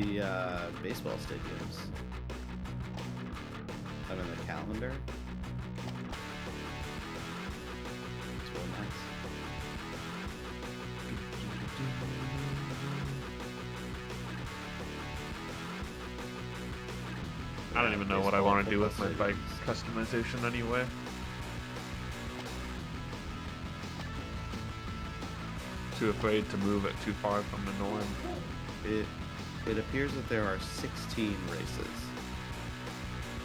the baseball stadiums. I'm in the calendar. It's real nice. I don't even know what I want to do with my bike customization anyway. Too afraid to move it too far from the norm. It appears that there are 16 races.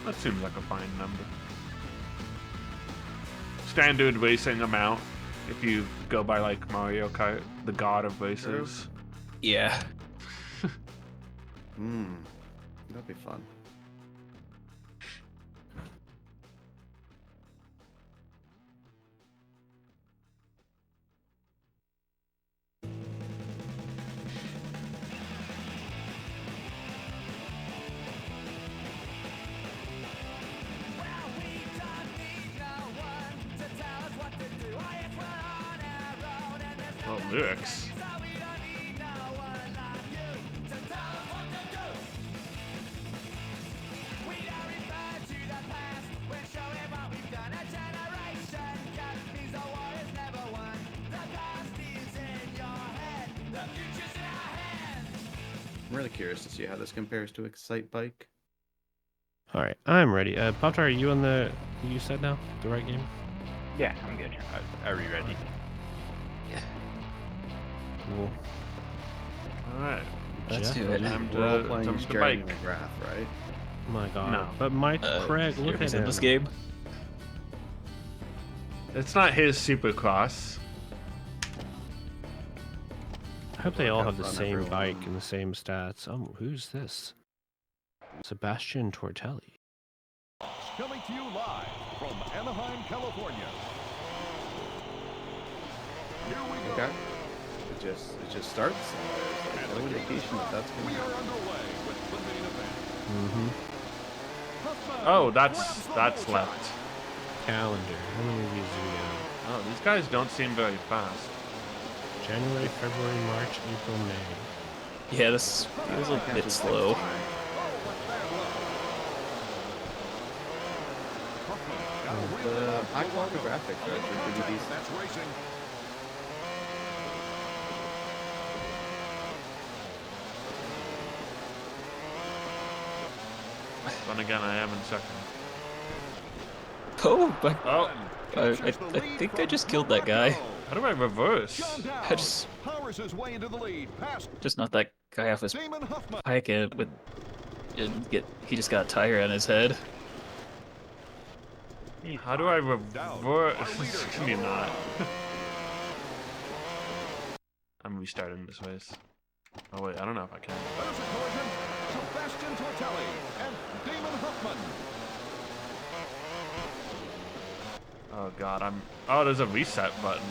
That seems like a fine number. Standard racing amount, if you go by like Mario Kart, the god of races. Yeah. That'd be fun. Oh, lyrics. I'm really curious to see how this compares to Excite Bike. All right, I'm ready. Pop-Tart, are you on the? You said now the right game? Yeah, I'm good. Are we ready? Cool. All right. Let's Jeff, do it. Time We're all to playing jump the Jeremy bike. McGrath, right? Oh my God. No. But Mike Craig, look He's at in him. this game. It's not his Supercross. I hope they all have the Run same everyone. bike and the same stats. Oh, who's this? Sebastian Tortelli. Coming to you live from Anaheim, California. Here we go. Okay. It just starts. And there's no indication that that's going We to are happen. underway with the main event. Mm-hmm. Huffman Oh, grabs that's the that's pole left. shot. Calendar. How many of these do we have? Oh, these guys don't seem very fast. January, February, March, April, May. Yeah, this feels a bit slow. The high quality graphics are actually pretty decent. That's racing. Then again, I am in second. Oh, but Oh, I think I just killed that guy. how do I reverse? John Dow I just powers his way into the lead. Past not that guy off his Damon Huffman. bike and with he just got a tire on his head. How do I reverse? Can you not? I'm restarting this race. Oh wait, I don't know if I can. There's a collision. Sebastian Tortelli and Damon Huffman. Oh god, Oh, there's a reset button.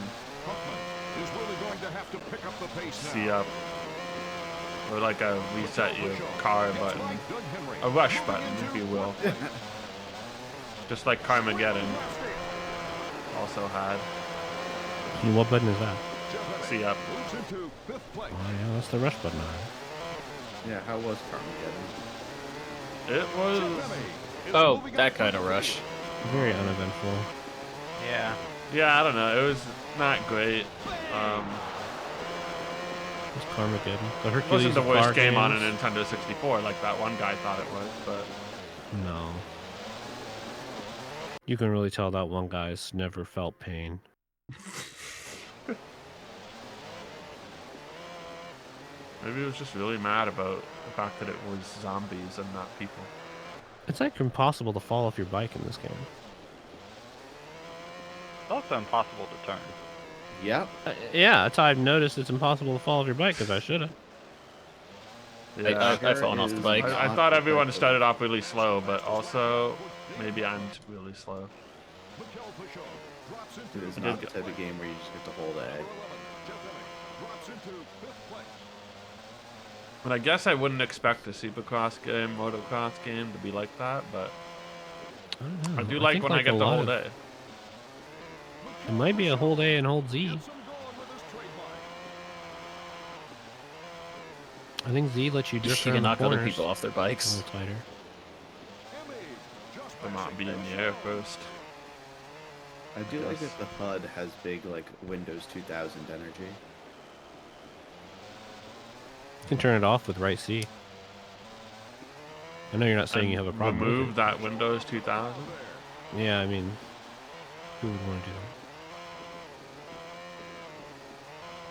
Huffman is really going to have to pick up the pace now. See up. Or like a reset your car It's button. like Doug Henry. A rush button, if you will. Just like Carmageddon also had. And what button is that? See up. Moves into fifth place. Oh yeah, that's the rush button. All right. Yeah, how was Carmageddon? It was. Is Oh, moving that up kind of rush. Very uneventful. Yeah. Yeah, I don't know. It was not great. It's Carmageddon. The It Hercules wasn't the of worst car game on a games. Nintendo 64 like that one guy thought it was, but No. You can really tell that one guy's never felt pain. maybe he was just really mad about the fact that it was zombies and not people. It's like impossible to fall off your bike in this game. It's also impossible to turn. Yep. Yeah, that's how I've noticed it's impossible to fall off your bike, because I should have. Yeah, I've fallen off the bike. I thought everyone started off really slow, but also maybe I'm really slow. It is I not did the type of game where you just get to hold egg. But I guess I wouldn't expect a Supercross game, motocross game to be like that, but I don't know. I do like think when I a get the lot whole of- day. It might be a hold A and hold Z. I think Z lets you drift You around can the knock other corners people off their a bikes. little tighter. But not be in the air first. I do like Yes. that the HUD has big like Windows 2000 energy. You can turn it off with right C. I know you're not saying And you have a problem remove with that Windows 2000. it. Yeah, I mean, who would want to do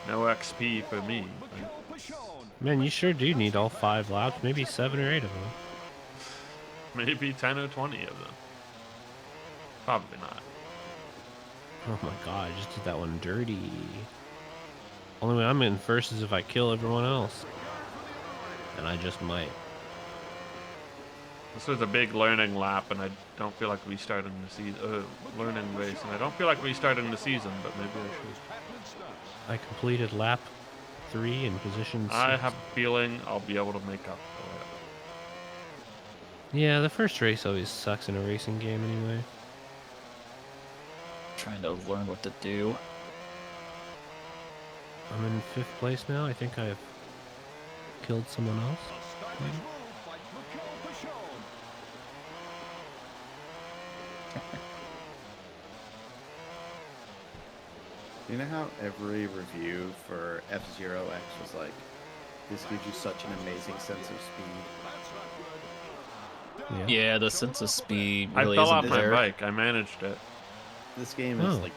that? No XP for me. Man, you sure do need all 5 laps, maybe 7 or 8 of them. Maybe 10 or 20 of them. Probably not. Oh my god, I just did that one dirty. Only way I'm in first is if I kill everyone else. And I just might. This was a big learning lap, and I don't feel like restarting the season. Learning race, and I don't feel like restarting the season, but maybe I should. I completed lap 3 in position 6. I have a feeling I'll be able to make up for it. Yeah, the first race always sucks in a racing game anyway. Trying to learn what to do. I'm in 5th place now. I think I've killed someone else. Maybe? You know how every review for F-Zero X was like, this gives you such an amazing sense of speed. Yeah. Yeah, the sense of speed I really fell isn't off my there. bike. I managed it. This game is Oh. like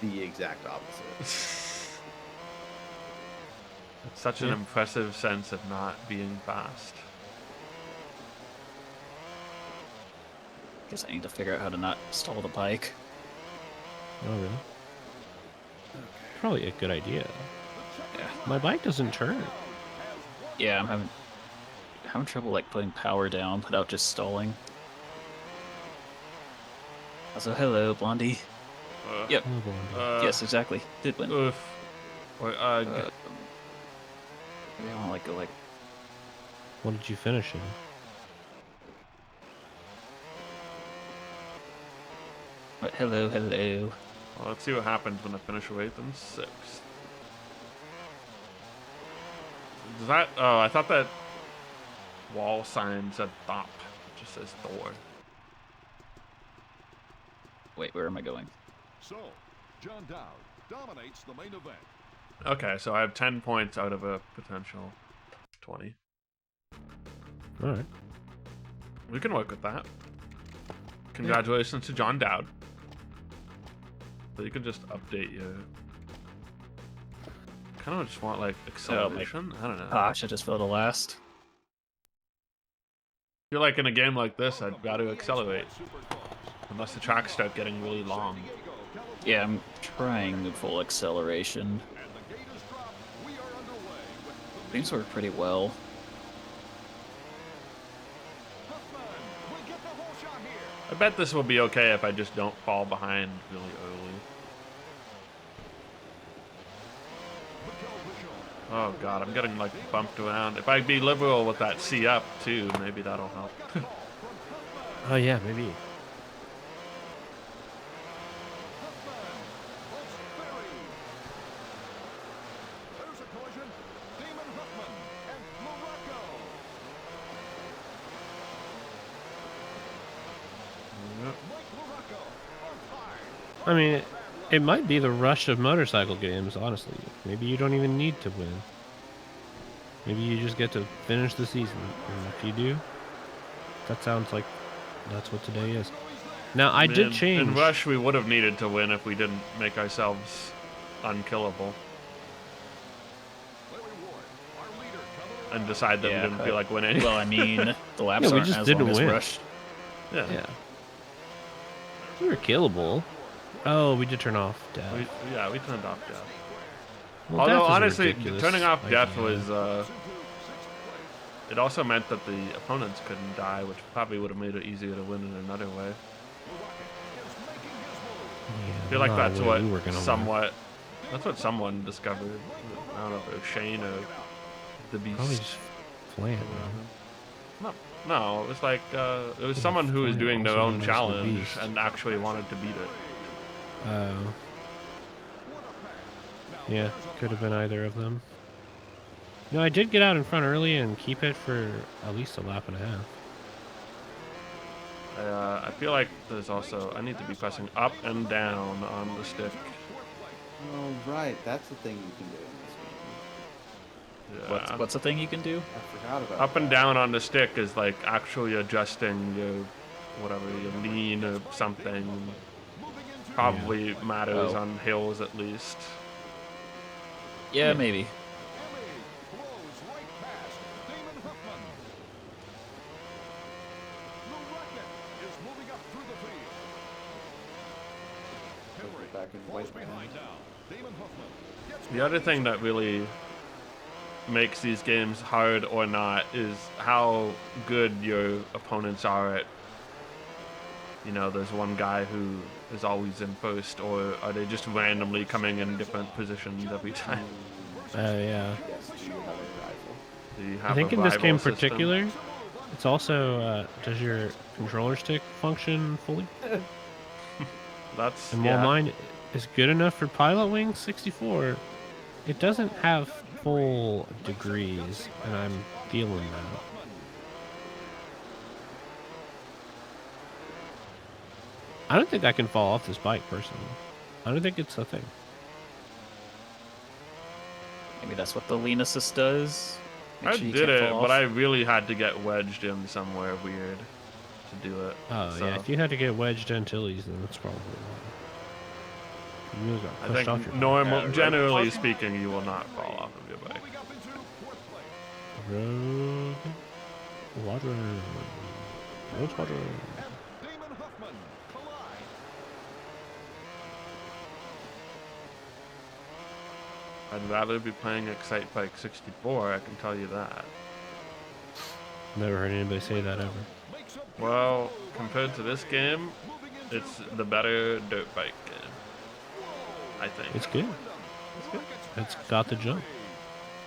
the exact opposite. Such an Yeah. impressive sense of not being fast. Guess I need to figure out how to not stall the bike. Oh, really? Probably a good idea. Yeah. My bike doesn't turn. Yeah, I'm having trouble like putting power down without just stalling. Also, hello, Blondie. Yep. Oh, boy. Yes, exactly. Did win. Oof. Or, Maybe I want to like go like What did you finish in? hello. well, let's see what happens when I finish away from 6th. Does that? Oh, I thought that wall sign said "stop." It just says "door." Wait, where am I going? So, John Dowd dominates the main event. Okay, so I have 10 points out of a potential 20. All right. We can work with that. Congratulations to John Dowd. So you can just update your. Kind of just want like acceleration. I don't know. Gosh, I just fell to last. I feel like in a game like this, I'd got to accelerate. Unless the tracks start getting really long. Yeah, I'm trying full acceleration. Things work pretty well. I bet this will be okay if I just don't fall behind really early. Oh god, I'm getting like bumped around. If I be liberal with that C up too, maybe that'll help. Oh, yeah, maybe. I mean, it might be the rush of motorcycle games, honestly. Maybe you don't even need to win. Maybe you just get to finish the season. And if you do, that sounds like that's what today is. Now, I did change. In Rush, we would have needed to win if we didn't make ourselves unkillable. And decide that we didn't feel like winning. Well, I mean, the laps Yeah, we aren't just as didn't long as win. Rush. Yeah. Yeah. We were killable. Oh, we did turn off death. We turned off death. Well, Although, death is a honestly, ridiculous turning off death idea. was, it also meant that the opponents couldn't die, which probably would have made it easier to win in another way. Yeah, I feel like not that's the way what we were gonna that's what someone discovered. I don't know if it was Shane or the Beast. Probably just Flan. No, it was like, it was someone who was Flan doing their also own known as the challenge Beast. and actually wanted to beat it. Oh. Yeah, could have been either of them. No, I did get out in front early and keep it for at least a lap and a half. I feel like there's also, I need to be pressing up and down on the stick. Oh, right. That's the thing you can do in this game. Yeah. What's the thing you can do? I forgot about Up and that. down on the stick is like actually adjusting your, whatever, your lean or something. Probably matters Oh. on hills at least. Yeah, maybe. Blows right past Damon Huffman. The rocket is moving up through the field. Henry Back in falls white behind now. Damon Huffman gets The other thing that really makes these games hard or not is how good your opponents are at, you know, there's one guy who is always in first, or are they just randomly coming in different positions every time? Yeah. Yes, do you have a rifle? Do you have I think a in this rival game in system? particular, it's also, does your controller stick function fully? That's, And while yeah. mine is good enough for Pilot Wing 64, it doesn't have full degrees, and I'm feeling that. I don't think I can fall off this bike, personally. I don't think it's a thing. Maybe that's what the lean assist does. Make I sure you did can't it, fall but off. I really had to get wedged in somewhere weird to do it. Oh, so yeah, if you had to get wedged in Tilly's, then that's probably why. You really got I pushed off think your normal, generally speaking, you will not fall off of your bike. moving up into fourth place. road. Water. Road water. And Damon Huffman collide. I'd rather be playing Excite Bike 64, I can tell you that. Never heard anybody say that ever. Makes a Well, compared to this game, moving into it's the better dirt bike game. I think. It's good. It's got the jump.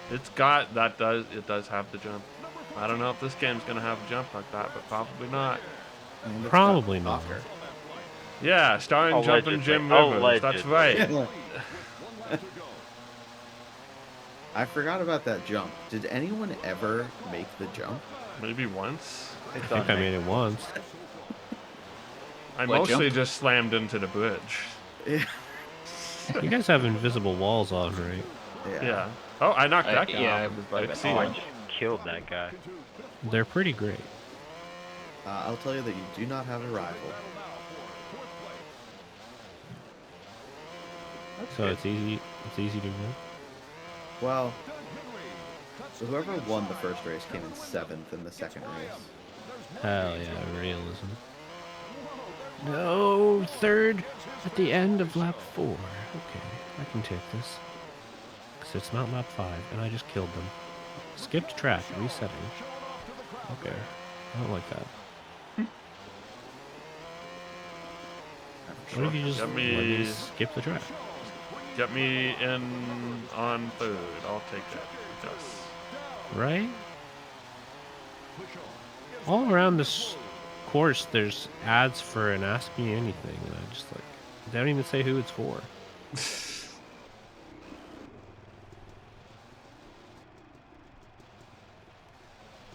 It's got, it does have the jump. I don't know if this game's gonna have a jump like that, but probably not. And it's Probably got not. soccer. Yeah, starring Jumpin' Jim Allegedly. Rivers, that's right. I forgot about that jump. Did anyone ever make the jump? Maybe once. I think I made it once. I What mostly jump? just slammed into the bridge. Yeah. You guys have invisible walls on, right? Yeah. Oh, I knocked that guy yeah, off of his I bike. bet See Oh, I ya. just killed that guy. They're pretty great. I'll tell you that you do not have a rival. So it's easy. It's easy to win. Well, so whoever won the first race came in 7th in the second race. Hell yeah, realism. No, third at the end of lap 4. Okay, I can take this. Because it's not lap 5, and I just killed them. Skipped track, resetting. Okay, I don't like that. What if you just Get let me- me skip the track? Get me in on third. I'll take it. Yes. Right? All around this course, there's ads for an Ask Me Anything, and I just like, they don't even say who it's for.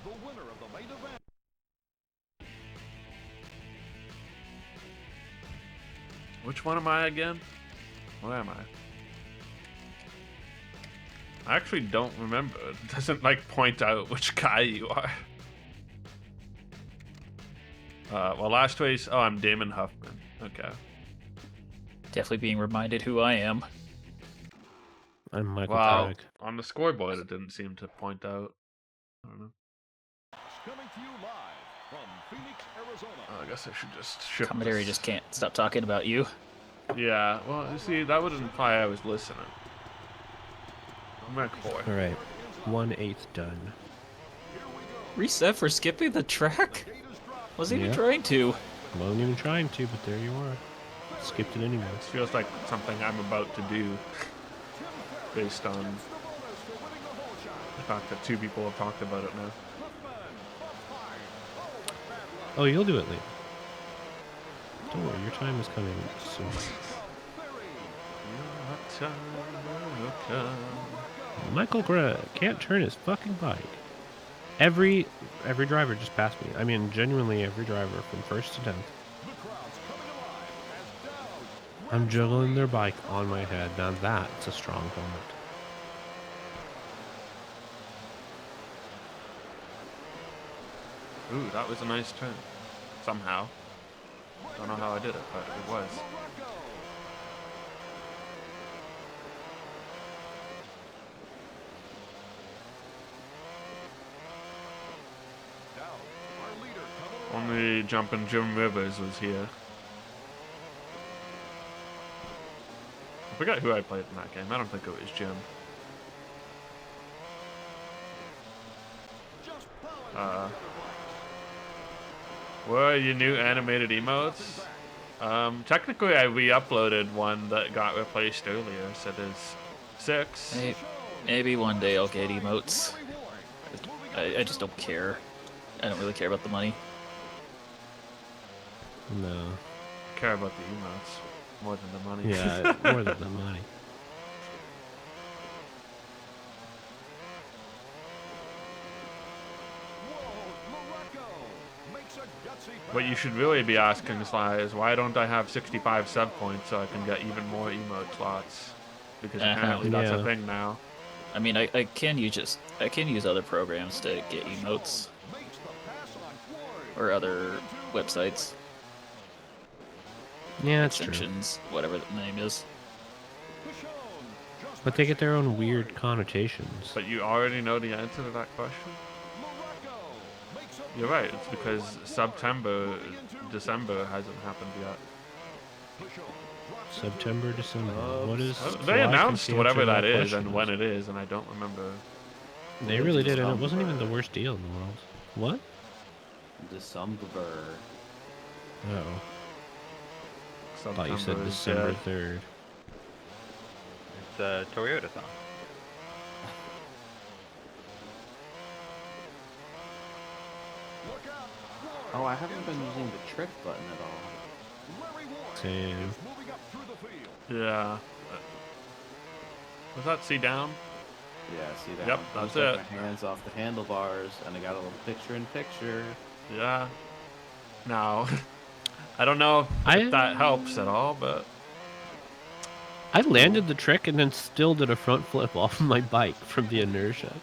The winner of the main event. Which one am I again? Where am I? I actually don't remember. It doesn't like point out which guy you are. Well, last race. Oh, I'm Damon Huffman. Okay. Definitely being reminded who I am. I'm Michael Wow. Carrick. On the scoreboard, it didn't seem to point out. I don't know. Coming to you live from Phoenix, Arizona. I guess I should just ship Commentary this. just can't stop talking about you. Yeah. Well, you see, that would imply I was listening. I'm rank 4. All right, 1/8 done. Reset for skipping the track? Wasn't even Yeah. trying to. Wasn't even trying to, but there you are. Skipped it anyway. This feels like something I'm about to do, based on the fact that 2 people have talked about it now. Oh, you'll do it later. Don't worry, your time is coming soon. Michael can't turn his fucking bike. Every driver just passed me. I mean, genuinely every driver from first to 10th. The crowd's coming alive as down. I'm juggling their bike on my head. Now that's a strong point. Ooh, that was a nice turn. Somehow. Don't know how I did it, but it was. Only jumping Jim Rivers was here. I forgot who I played in that game. I don't think it was Jim. Where are your new animated emotes? Technically I re-uploaded one that got replaced earlier, so there's 6. Maybe one day I'll get emotes. I just don't care. I don't really care about the money. No. I care about the emotes more than the money. Yeah, more than the money. What you should really be asking, Sly, is why don't I have 65 sub points so I can get even more emote slots? Because apparently that's a thing now. I mean, I can use other programs to get emotes or other websites. Yeah, that's true. Extensions, whatever the name is. But they get their own weird connotations. But you already know the answer to that question? You're right, it's because December hasn't happened yet. September, December. What is... They announced whatever that is and when it is, and I don't remember. They really did, and it wasn't even the worst deal in the world. What? December. Uh-oh. I thought you said December 3rd. It's a Toyota song. Oh, I haven't been using the trick button at all. Same. Yeah. Was that C down? Yeah, see that? Yep, I that's took it. my hands off the handlebars, and I got a little picture-in-picture. Yeah. Now, I don't know if that helps at all, but... I landed the trick and then still did a front flip off my bike from the inertia.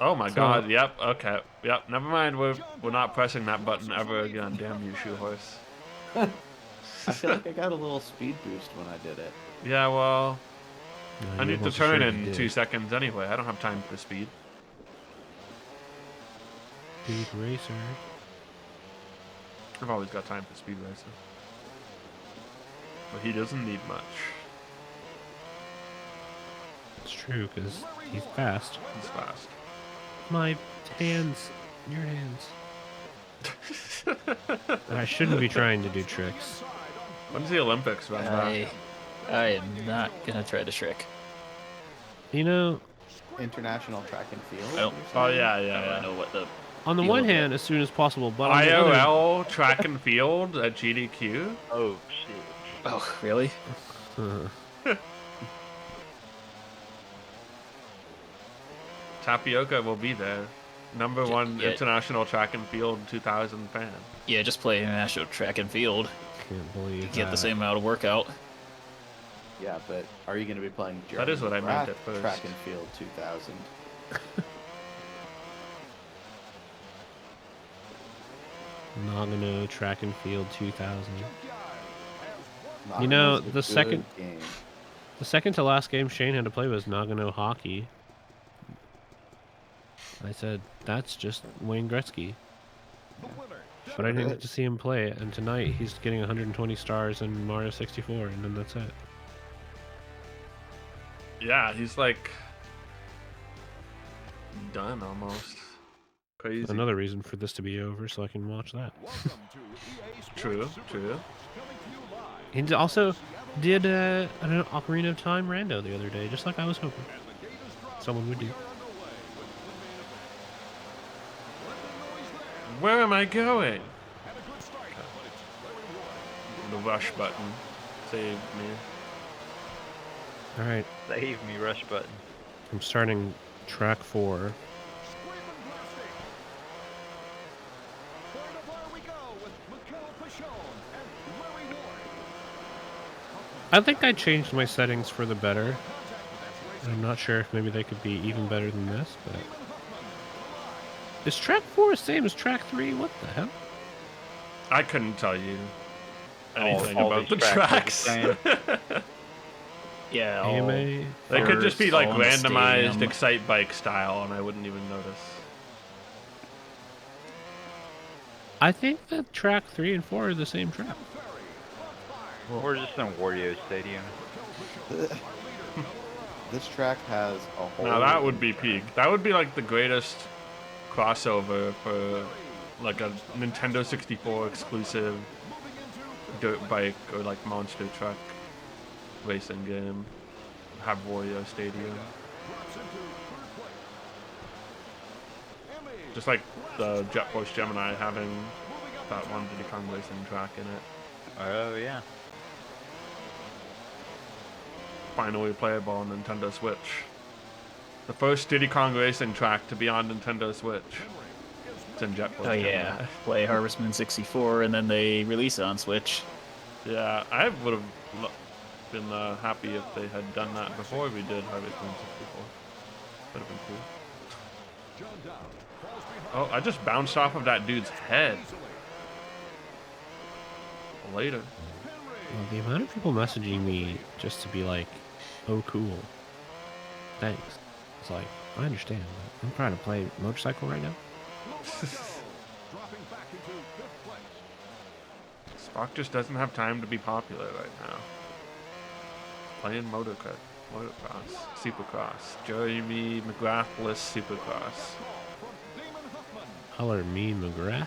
Oh my god, yep, okay. Yep, never mind, we're not pressing that button ever again. Damn you, shoe horse. I feel like I got a little speed boost when I did it. Yeah, well... No, I need to turn in 2 seconds anyway. I don't have time for speed. Speed racer. I've always got time for speed racing. But he doesn't need much. It's true, because he's fast. He's fast. My hands. Your hands. I shouldn't be trying to do tricks. When's the Olympics run back? I am not gonna try the trick. You know, International track and field? Oh yeah, I yeah. don't know what the on the deal one with it. hand, as soon as possible, but on the other... IOL track and field at GDQ? Oh shit. Oh, really? Tapioca will be there. Number one international track and field 2000 fan. Yeah, just play international track and field. Can't believe Get the same amount of workout. Yeah, but are you going to be playing That is what I meant at first. Track and field 2000? Nagano track and field 2000. Nagano's You know, a the good second- game. The second to last game Shane had to play was Nagano hockey. I said, that's just Wayne Gretzky. But I didn't get to see him play it, and tonight he's getting 120 stars in Mario 64, and then that's it. Yeah, he's like done almost. Crazy. Another reason for this to be over, so I can watch that. True, true. He also did an Ocarina of Time rando the other day, just like I was hoping someone would do. Where am I going? The rush button saved me. All right. Save me, rush button. I'm starting track 4. I think I changed my settings for the better. I'm not sure if maybe they could be even better than this, but... Is track 4 the same as track 3? What the hell? I couldn't tell you anything all about the these tracks are the tracks. Yeah, all AMA? They could just be like all in the randomized stadium. Excite Bike style, and I wouldn't even notice. I think that track 3 and 4 are the same track. We're just in Wario Stadium. This track has a whole. Now that would be peak. That would be like the greatest crossover for like a Nintendo 64 exclusive dirt bike or like monster truck racing game. Have Wario Stadium. Just like the Jet Force Gemini having that one Diddy Kong racing track in it. Oh yeah. Finally playable on Nintendo Switch. The first Diddy Kong racing track to be on Nintendo Switch. It's in Jet Force Oh Gemini. yeah, play Harvest Moon 64, and then they release it on Switch. Yeah, I would have been happy if they had done that before we did Harvest Moon 64. Would have been cool. Oh, I just bounced off of that dude's head. Later. Well, the amount of people messaging me just to be like, oh, cool. Thanks. It's like, I understand. But I'm trying to play motorcycle right now. Spock just doesn't have time to be popular right now. Playing motocross, Supercross. Jeremy McGrath-less Supercross. Color me McGrath.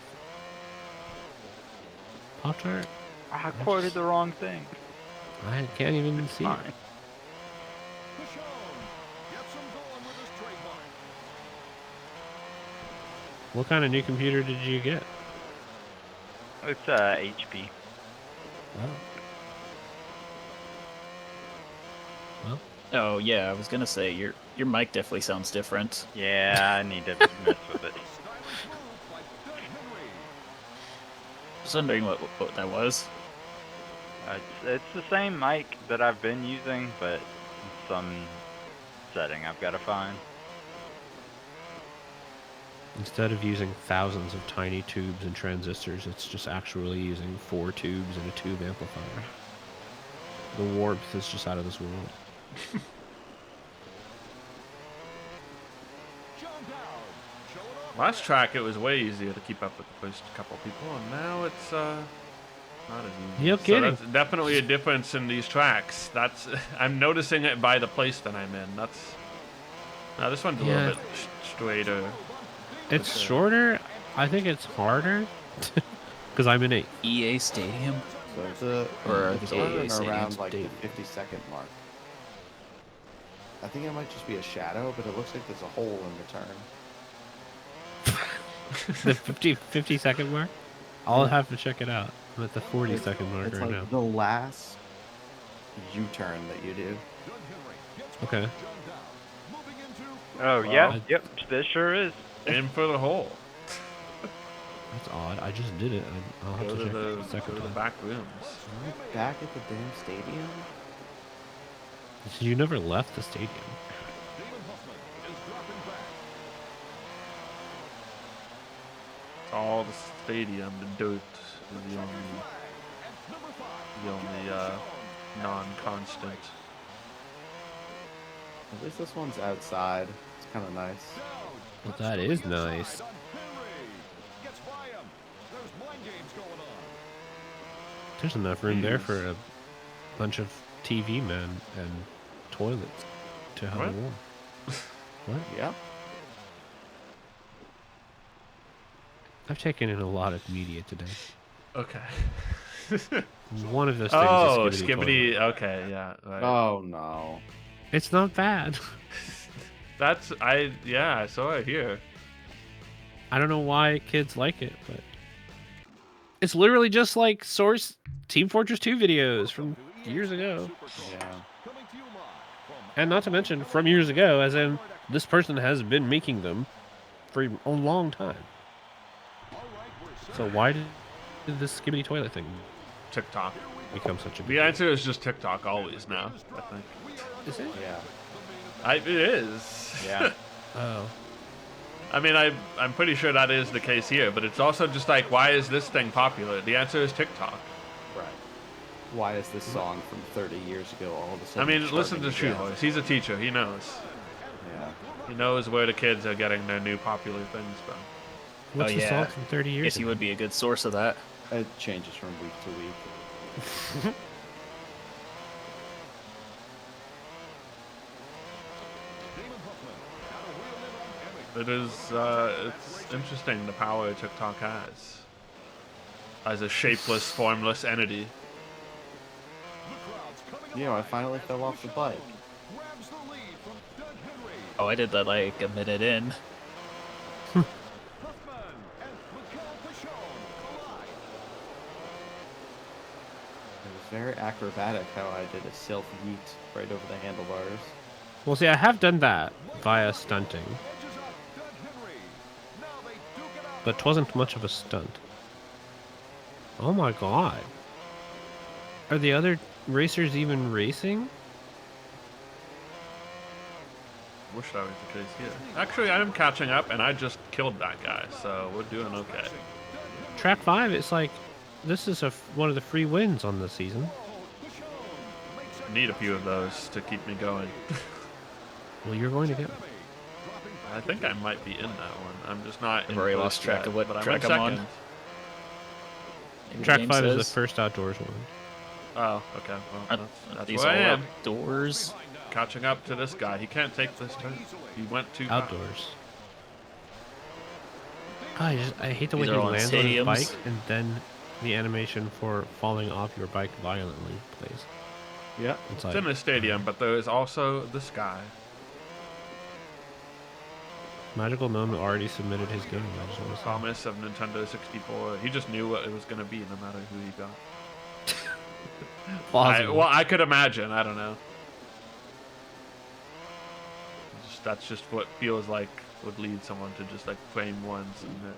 Pop-Tart? I quoted the wrong thing. I can't even see it. Fine. What kind of new computer did you get? It's HP. Wow. Well, Oh yeah, I was gonna say your mic definitely sounds different. Yeah, I need to mess with it. Just wondering what that was. It's the same mic that I've been using, but some setting I've got to find. instead of using thousands of tiny tubes and transistors, it's just actually using 4 tubes and a tube amplifier. The warmth is just out of this world. Last track, it was way easier to keep up with the first couple people, and now it's not as easy. You're kidding. So that's definitely a difference in these tracks. That's I'm noticing it by the place that I'm in. That's now this one's a little bit straighter. It's shorter. I think it's harder because I'm in a EA Stadium? So Or it's the running AA around like stadium. the 50-second mark. I think it might just be a shadow, but it looks like there's a hole in the turn. the 50-second mark. I'll have to check it out. I'm at the 40-second mark It's right like now. the last U-turn that you do. Okay. Oh, yeah, yep, this sure is. Aim for the hole. That's odd. I just did it. I'll have Go to to check the, it the go second to the time. back rooms. Am I back at the damn stadium? So you never left the stadium. It's all the stadium, the dirt is the only non-constant. At least this one's outside. It's kind of nice. Well, that is nice. There's enough room there for a bunch of TV men and toilets to have What? a war. What? Yep. I've taken in a lot of media today. Okay. One of those things Oh, is Skibbity Skibbity. Toilet. Okay, yeah. Right. Oh no. It's not bad. I saw it here. I don't know why kids like it, but it's literally just like Source Team Fortress 2 videos from years ago. Yeah. And not to mention from years ago, as in this person has been making them for a long time. So why did this skibbity toilet thing TikTok. become such a big The deal? answer is just TikTok always now, I think. Is it? Yeah. It is. Yeah. Oh. I mean, I'm pretty sure that is the case here, but it's also just like, why is this thing popular? The answer is TikTok. Right. Why is this song from 30 years ago all of a I sudden? mean, listen charting to Shoe again? Horse. He's a teacher. He knows. Yeah. He knows where the kids are getting their new popular things from. What's the yeah. song from 30 years Guess he ago? would be a good source of that. It changes from week to week. It is, it's interesting the power TikTok has. As a shapeless, formless entity. You know, I finally fell off the bike. Oh, I did that like a minute in. It was very acrobatic how I did a self-yeet right over the handlebars. Well, see, I have done that via stunting, but 'twasn't much of a stunt. Oh my god. Are the other racers even racing? Wish that was the case here. Actually, I am catching up, and I just killed that guy, so we're doing okay. Track 5, it's like, this is one of the free wins on the season. Need a few of those to keep me going. Well, you're going to get one. I think I might be in that one. I'm just not. I've in already first lost track yet, of what but track I'm I'm in on. second. Maybe the Track game 5 is the says. first outdoors one. Oh, okay. Well, Are that's these where I all am. outdoors? Catching up to this guy. He can't take this turn. He went too far. Outdoors. God, I hate the way These he are all in lands on his stadiums. bike and then the animation for falling off your bike violently plays. Yeah. It's It's like, in a stadium, but there is also the sky. Magical Gnome already submitted his game. I just want to say. Promise of Nintendo 64. He just knew what it was going to be no matter who he got. Plausible. Well, I could imagine. I don't know. That's just what feels like would lead someone to just like frame one submit.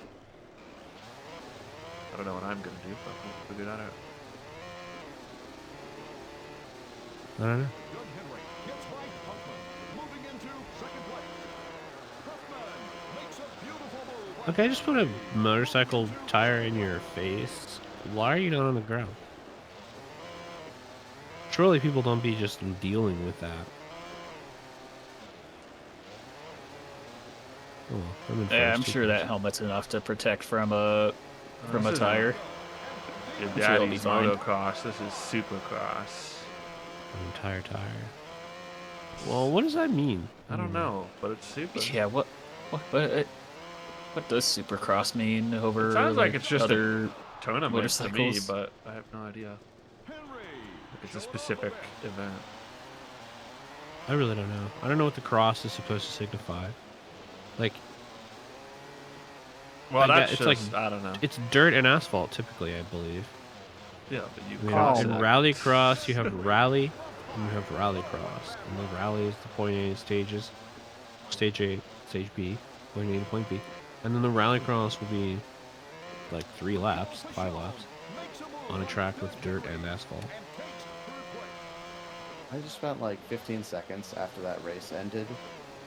I don't know what I'm going to do, but we'll figure that out. I don't know. Okay, just put a motorcycle tire in your face. Why are you not on the ground? Surely people don't be just dealing with that. Oh, I'm in Yeah, I'm first. sure that helmet's enough to protect from a This isn't tire. Your I'm sure it'll be daddy's fine. motocross. This is Supercross. An entire tire. Well, what does that mean? I don't know, but it's super. Yeah, what what does Supercross mean over It sounds like it's just other Tournament to me, motorcycles? but I have no idea. It's a specific event. I really don't know. I don't know what the cross is supposed to signify. Like, Well, I that's get- it's just, like- I don't know. it's dirt and asphalt typically, I believe. Yeah, but you You know, cross in it. rallycross, you have rally, and you have rallycross. And the rally is the point A stages, stage A, stage B, point A to point B. And then the rallycross will be like 3 laps, 5 laps, on a track with dirt and asphalt. I just spent like 15 seconds after that race ended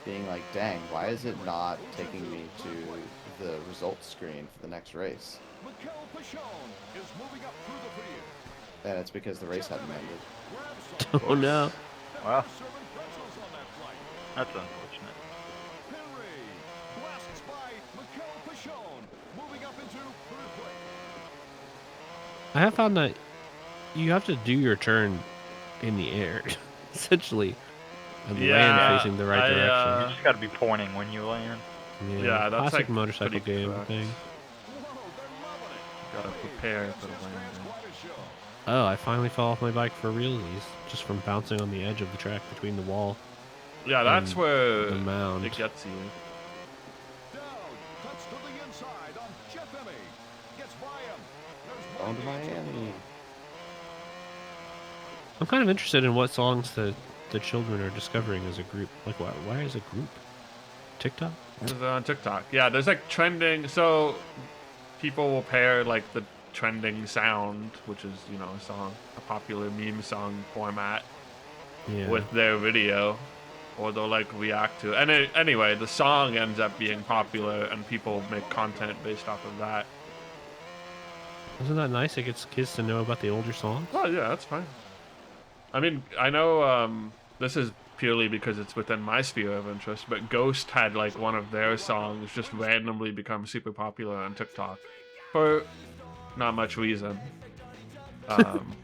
being like, dang, why is it not taking me to the results screen for the next race? And it's because the race hadn't ended. Oh no. Well, that's unfortunate. I have found that you have to do your turn in the air, essentially, and Yeah, land facing the right I, You direction. just gotta be pointing when you land. yeah, that's classic like motorcycle pretty game correct. thing. Gotta prepare for the landing. Oh, I finally fell off my bike for realsies, just from bouncing on the edge of the track between the wall Yeah, that's and where the mound. it gets you. On to Miami. I'm kind of interested in what songs to the children are discovering as a group? Like, why is a group? TikTok? It's on TikTok. Yeah, there's like trending. So people will pair like the trending sound, which is, you know, a song, a popular meme song format, Yeah. with their video, or they'll like react to it. And anyway, the song ends up being popular, and people make content based off of that. Isn't that nice? It gets kids to know about the older songs. Oh yeah, that's fine. I mean, I know this is purely because it's within my sphere of interest, but Ghost had like one of their songs just randomly become super popular on TikTok for not much reason. And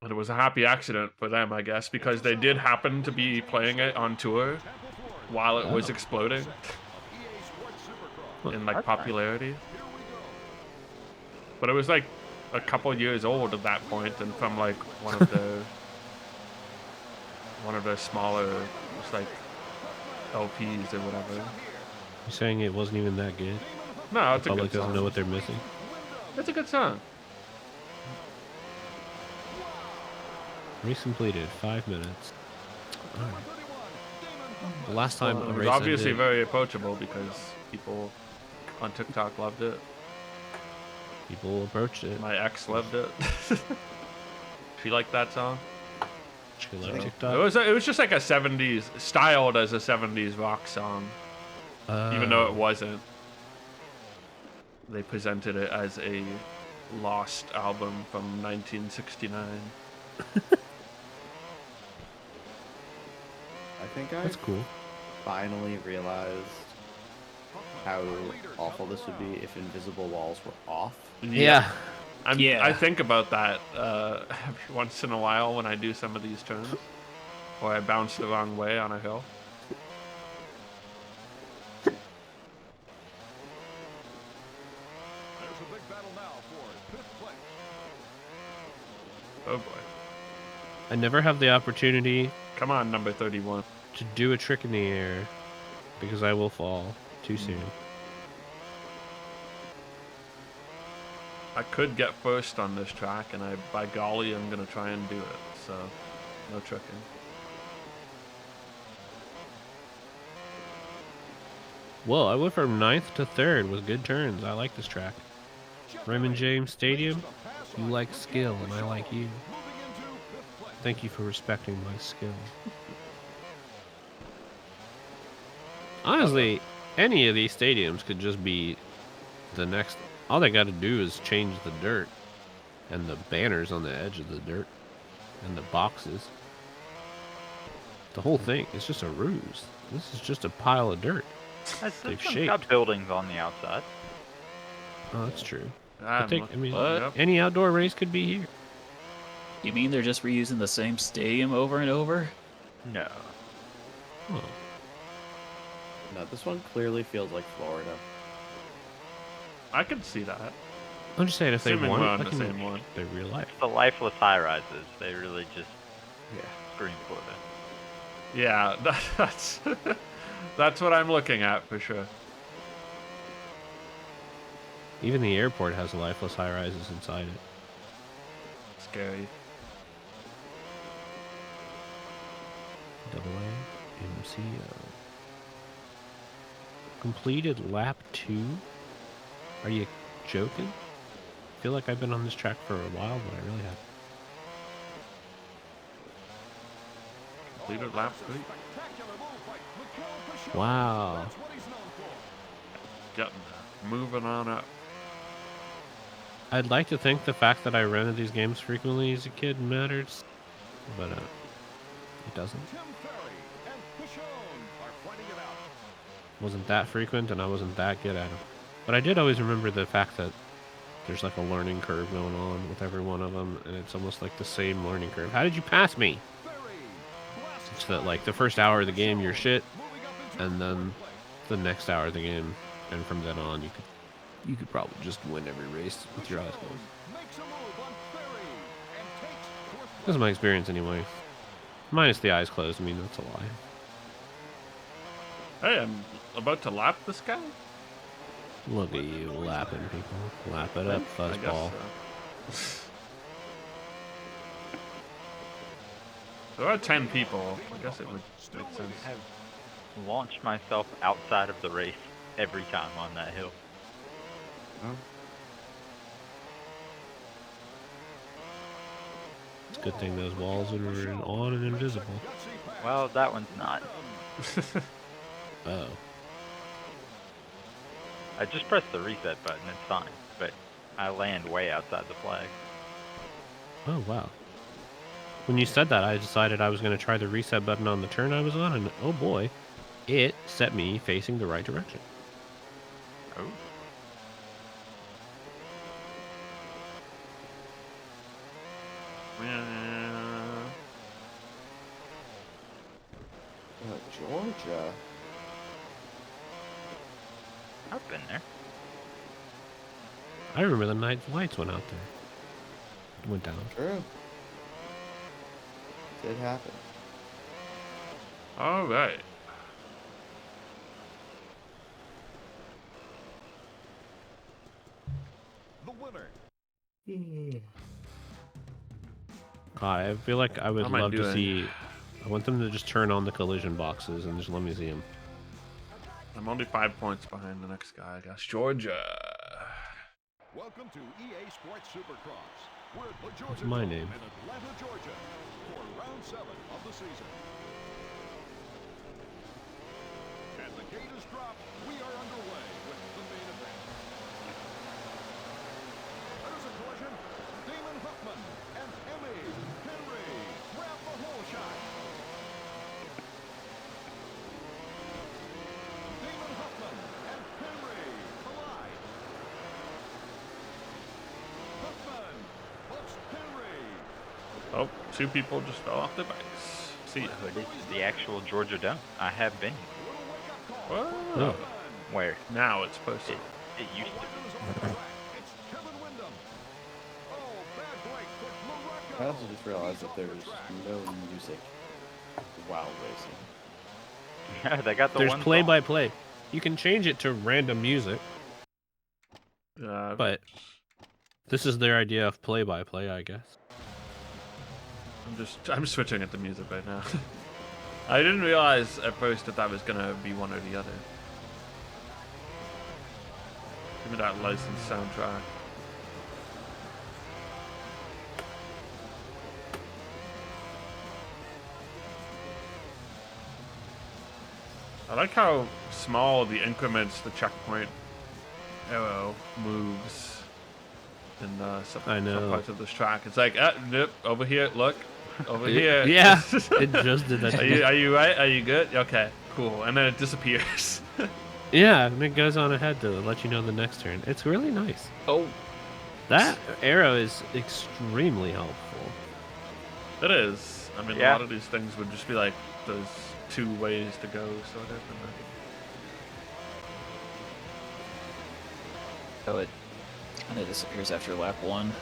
it was a happy accident for them, I guess, because they did happen to be playing it on tour while it was exploding in like popularity. But it was like a couple years old at that point, and from like one of their smaller, just like LPs or whatever. You're saying it wasn't even that good? No, it's The a public good doesn't know song. what they're missing. It's a good song. Race completed, 5 minutes. Alright. The last time a It was race obviously ended, very approachable because people on TikTok loved it. people approached it. My ex loved it. She liked that song. She liked So, TikTok. it was just like a 70s, styled as a 70s rock song, even though it wasn't. They presented it as a lost album from 1969. I think I That's cool. finally realized how awful this would be if invisible walls were off. Yeah. I think about that every once in a while when I do some of these turns, or I bounce the wrong way on a hill. There's a big battle now for 5th place. Oh boy. I never have the opportunity Come on, number 31. to do a trick in the air because I will fall too soon. I could get first on this track, and by golly, I'm gonna try and do it. So, no tricking. Well, I went from 9th to 3rd with good turns. I like this track. Raymond James Stadium, you like skill and I like you. Thank you for respecting my skill. Honestly, any of these stadiums could just be the next. All they got to do is change the dirt and the banners on the edge of the dirt and the boxes. The whole thing is just a ruse. This is just a pile of dirt. They've It's shaped. got buildings on the outside. Oh, that's true. Ah, I mean, yep. any outdoor race could be here. You mean they're just reusing the same stadium over and over? No. Oh, No, this one clearly feels like Florida. I could see that. I'm just saying, if they Assuming want we're it, on I the can same one. they're real life. The lifeless high rises, they really just scream for that. Yeah, that's that's what I'm looking at for sure. Even the airport has lifeless high rises inside it. Scary. Double A, MCO. Completed lap 2? Are you joking? I feel like I've been on this track for a while, but I really have. Completed lap 3. Wow. Getting there. Moving on up. I'd like to think the fact that I rented these games frequently as a kid matters, but it doesn't. Wasn't that frequent, and I wasn't that good at them. But I did always remember the fact that there's like a learning curve going on with every one of them, and it's almost like the same learning curve. How did you pass me? It's that like the first hour of the game you're shit, and then the next hour of the game, and from then on you could probably just win every race with your eyes closed. This is my experience anyway. Minus the eyes closed. I mean, that's a lie. Hey, I'm about to lap this guy? Look at you lapping people. Lap it up, I guess fuzzball. so. There are 10 people. I guess it would make sense. I have launched myself outside of the race every time on that hill. Oh, It's a good thing those walls are on and invisible. Well, that one's not. Oh. I just pressed the reset button, it's fine. But I land way outside the flag. Oh, wow. When you said that, I decided I was going to try the reset button on the turn I was on, and oh boy, it set me facing the right direction. Oh. Georgia. I've been there. I remember the night lights went out there. It went down. True. Did happen. All right. The winner. I feel like I would How am I love to doing? see. I want them to just turn on the collision boxes and just let me see them. I'm only 5 points behind the next guy, I guess. Georgia. Welcome to EA Sports Supercross. We're at the What's Georgia my Dome name? in Atlanta, Georgia, for round 7 of the season. And the gate is dropped. We are underway with the main event. There's a collision. Damon Huffman and Emmy Henry grab the whole shot. Damon Huffman and Henry collide. Huffman hooks Henry. Oh, 2 people just fell off their bikes. See ya. But it's the actual Georgia Dome. I have been here. Little wake-up call. Whoa. Where? Now it's posted. It used to be. Legend is on the track. It's Kevin Windham. Oh, bad break, but Morocco. I also just realized that there's no music while racing. Yeah, they got the There's one play song. by play. You can change it to random music, but this is their idea of play by play, I guess. I'm switching at the music right now. I didn't realize at first that was gonna be one or the other. Give me that licensed soundtrack. I like how small the increments the checkpoint arrow moves in some I know. some parts of this track. It's like, nope, over here, look, over here. Yeah, it just did that. Are you right? Are you good? Okay, cool. And then it disappears. Yeah, and it goes on ahead to let you know the next turn. It's really nice. Oh, That arrow is extremely helpful. It is. I mean, a Yeah. lot of these things would just be like, there's 2 ways to go, sort of. oh, it kind of disappears after lap 1.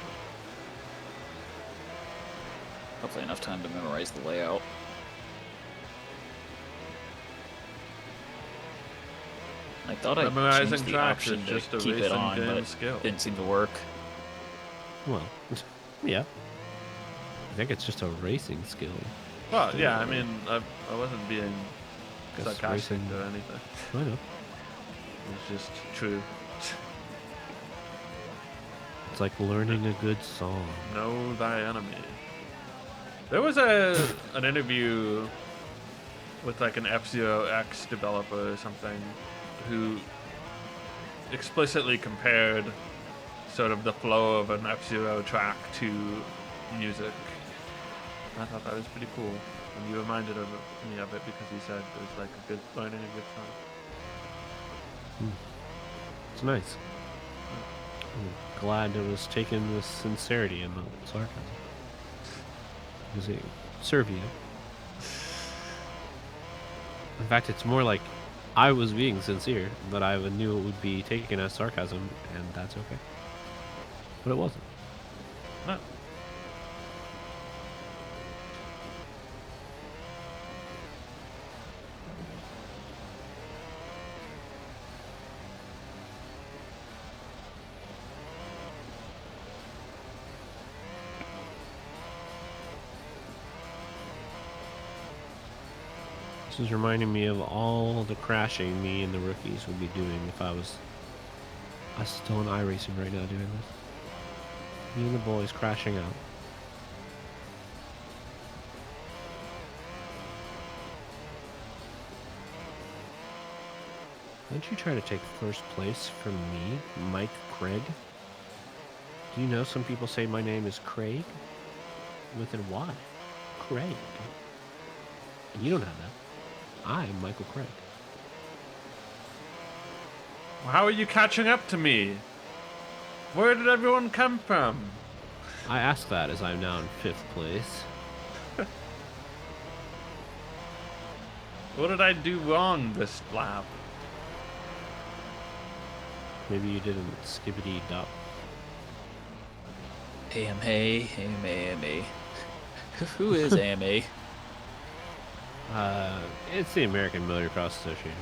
Hopefully enough time to memorize the layout. I thought I Memorizing changed the tracks option is to just a keep it racing on, game but it skill. didn't seem to work. Well, yeah. I think it's just a racing skill. Well, yeah, I mean, I wasn't being Guess sarcastic racing- or anything. I know. It's just true. It's like learning a good song. Know thy enemy. There was an interview with like an F-Zero X developer or something who explicitly compared sort of the flow of an F-Zero track to music. I thought that was pretty cool. And you reminded me of it because he said it was like a good learning a good song. It's nice. I'm glad it was taken with sincerity and not sarcasm. Because it serve you. In fact, it's more like I was being sincere, but I knew it would be taken as sarcasm, and that's okay. But it wasn't. No. This is reminding me of all the crashing me and the rookies would be doing if I was still in iRacing right now doing this. Me and the boys crashing out. Don't you try to take first place from me, Mike Craig? Do you know some people say my name is Craig? With a Y. Craig. And you don't have that. I'm Michael Craig. How are you catching up to me? Where did everyone come from? I ask that as I'm now in 5th place. What did I do wrong this lap? Maybe you didn't skippity dop. AMA. Who is AMA? It's the American Motocross Association.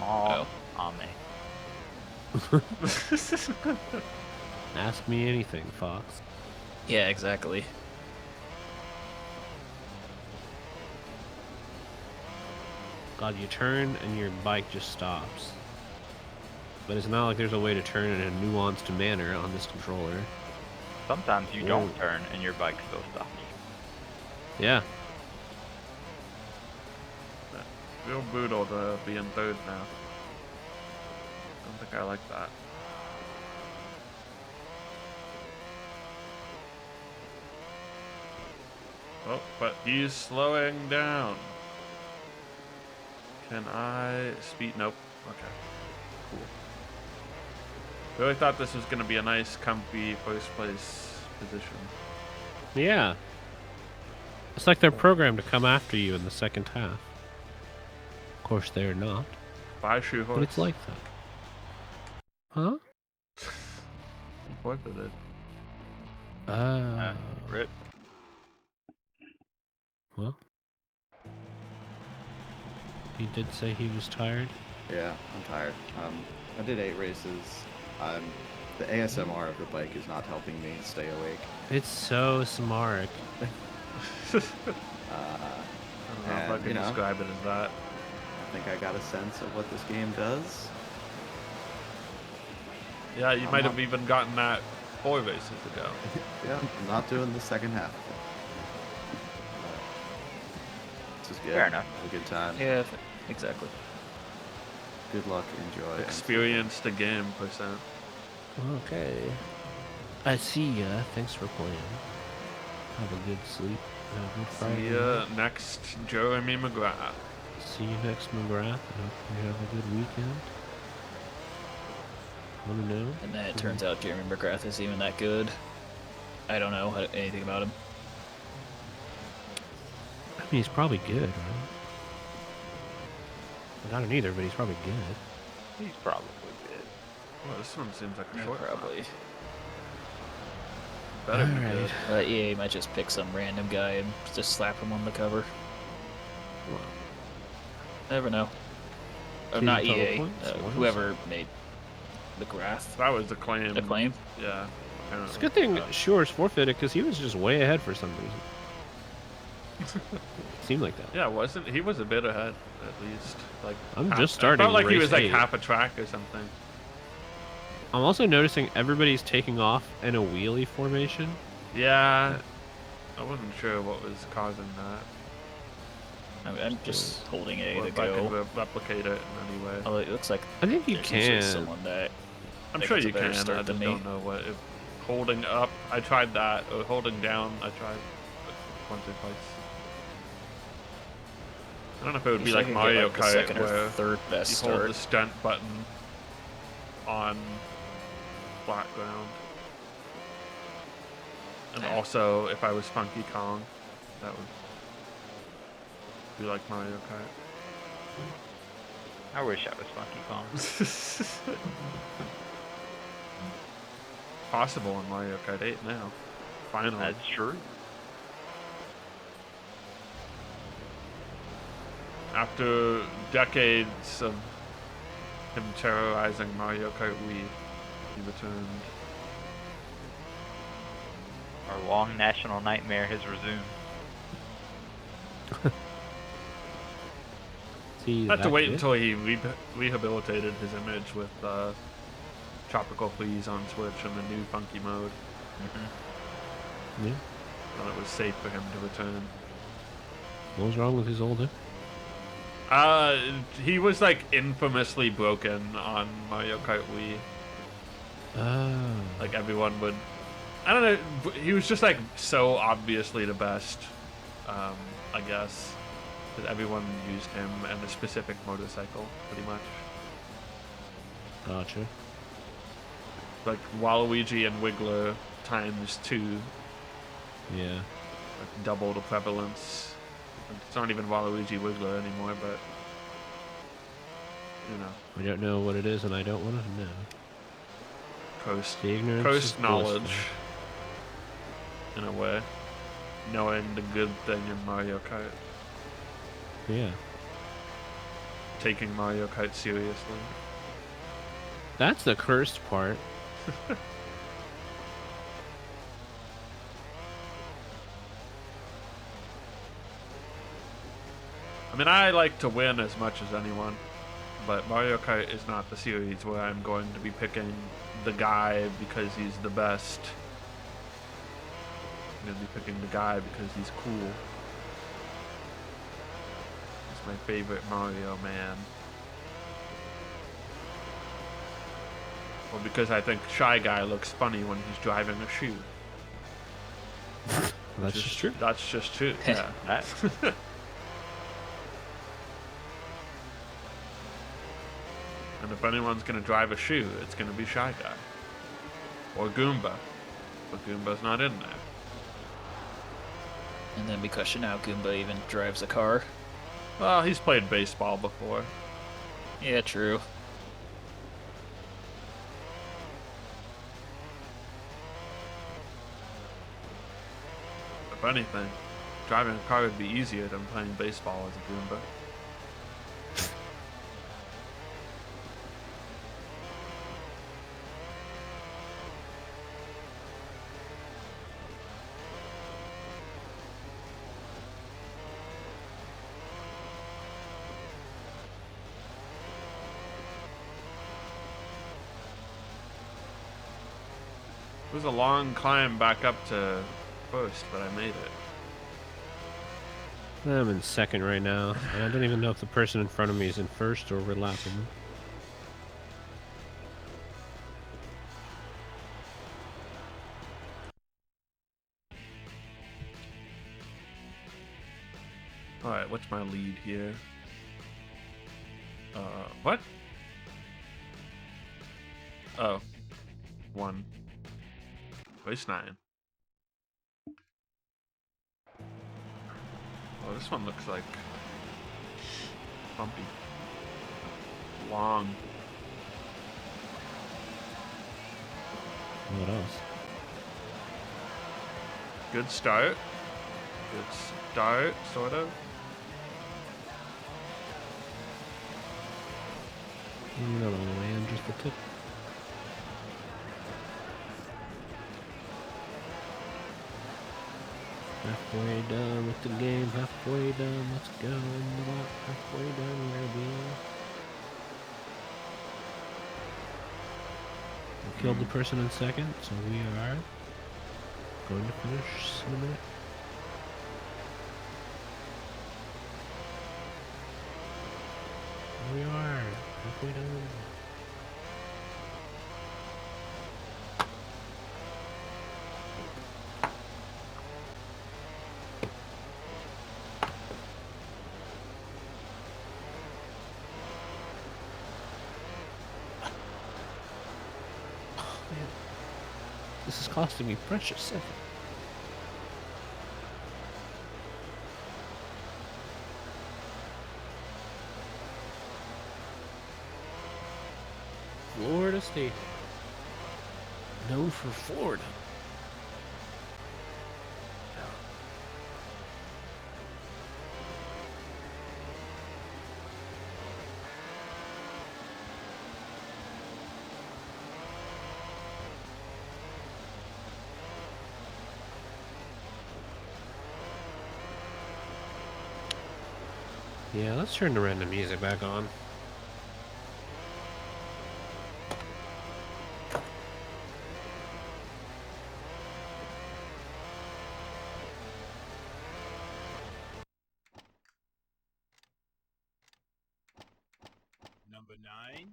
Oh, me. Ask me anything, Fox. Yeah, exactly. God, you turn and your bike just stops. But it's not like there's a way to turn in a nuanced manner on this controller. Sometimes you Whoa. don't turn and your bike still stops. Yeah. Real brutal to be in 3rd now. Don't think I like that. Oh, but he's slowing down. Can I speed? Nope. Okay. Cool. Really thought this was going to be a nice, comfy first place position. Yeah. It's like they're programmed to come after you in the second half. Of course, they're not. Bye, shoe horse. But it's like that. Huh? Forfeited. Rip. Well. He did say he was tired. Yeah, I'm tired. I did 8 races. The ASMR of the bike is not helping me stay awake. It's so smart. I don't know if I And, can you know, describe it as that. I think I got a sense of what this game does. Yeah, you I'm might not- have even gotten that 4 races ago. Yeah, I'm not doing the second half. This is good. Fair enough. Have a good time. Yeah, exactly. Good luck. Enjoy. and- Experienced the game %. Okay. I see ya. Thanks for playing. Have a good sleep. Have a good Friday. See ya next Jeremy McGrath. See you next McGrath. I hope you have a good weekend. Let me know. And then it turns out Jeremy McGrath isn't even that good. I don't know anything about him. I mean, he's probably good, right? I don't either, but he's probably good. He's probably good. Well, this one seems like a Yeah, short probably. lap. Better be Alright. good. But EA might just pick some random guy and just slap him on the cover. Well, Never know. Or Two not total EA. points? What is Whoever made McGrath. That was Acclaim. Acclaim. Yeah. it's a good thing Shores forfeited because he was just way ahead for some reason. Seemed like that. Yeah, wasn't he was a bit ahead at least. Like I'm half- just starting I felt like he race was like 8. half a track or something. I'm also noticing everybody's taking off in a wheelie formation. Yeah. I wasn't sure what was causing that. I'm just holding A Or to if I could go. replicate it in any way. Although it looks like I think you there's usually can. someone that I'm that sure gets a you better can. I start just than me. don't know what. If holding up, I tried that. Or holding down, I tried once or twice. I don't know if it would be Usually like I can get, Mario like, the Kart second or where third best you hold start. the stunt button on flat ground. And also, if I was Funky Kong, that would be like Mario Kart. I wish I was Funky Kong. Possible in Mario Kart 8 now. Finally. That's true. After decades of him terrorizing Mario Kart Wii, he returned. Our long national nightmare has resumed. See, I have to that wait good? until he rehabilitated his image with Tropical Freeze on Switch and the new funky mode. Yeah. When it was safe for him to return. What was wrong with his old image? He was like infamously broken on Mario Kart Wii. Oh. Like everyone would, I don't know. He was just like so obviously the best. I guess that everyone used him and a specific motorcycle, pretty much. Gotcha. Like Waluigi and Wiggler times 2, Yeah. like double the prevalence. It's not even Waluigi Wiggler anymore, but you know, I don't know what it is, and I don't want to know. coast The ignorance coast is bliss, knowledge in a way, knowing the good thing in Mario Kart, Yeah. taking Mario Kart seriously. That's the cursed part. I mean, I like to win as much as anyone, but Mario Kart is not the series where I'm going to be picking the guy because he's the best. I'm going to be picking the guy because he's cool. He's my favorite Mario man. Or because I think Shy Guy looks funny when he's driving a shoe. That's just true. That's just true, yeah. That, And if anyone's going to drive a shoe, it's going to be Shy Guy. Or Goomba. But Goomba's not in there. And then because now Goomba even drives a car. Well, he's played baseball before. Yeah, true. If anything, driving a car would be easier than playing baseball as a Goomba. It was a long climb back up to first, but I made it. I'm in second right now, and I don't even know if the person in front of me is in first or we're lapping them. Alright, what's my lead here? What? Oh. 1. Race 9. Oh, this one looks like bumpy. Long. What else? Good start. Good start, sort of. Not all the way in, just the tip. Halfway done with the game, halfway done, let's go in the lot, halfway done, where we killed the person in second, so we are going to finish in a minute. Here we are, halfway done. This is costing me precious seconds. Florida State. Known for Florida. Yeah, let's turn the random music back on. Number 9.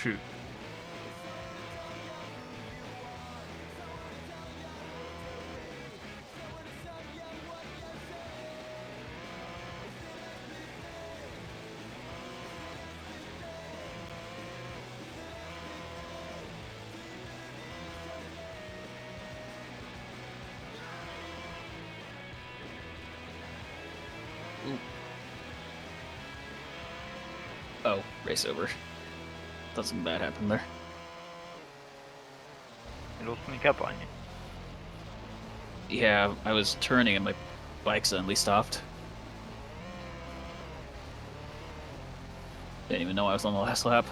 Shoot. Oh, race over. Thought something bad happened there. It'll sneak up on you. Yeah, I was turning and my bike suddenly stopped. Didn't even know I was on the last lap.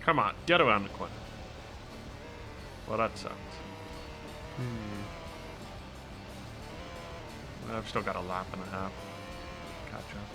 Come on, get around the corner. Well, that sucks. I've still got a lap and a half. Catch up.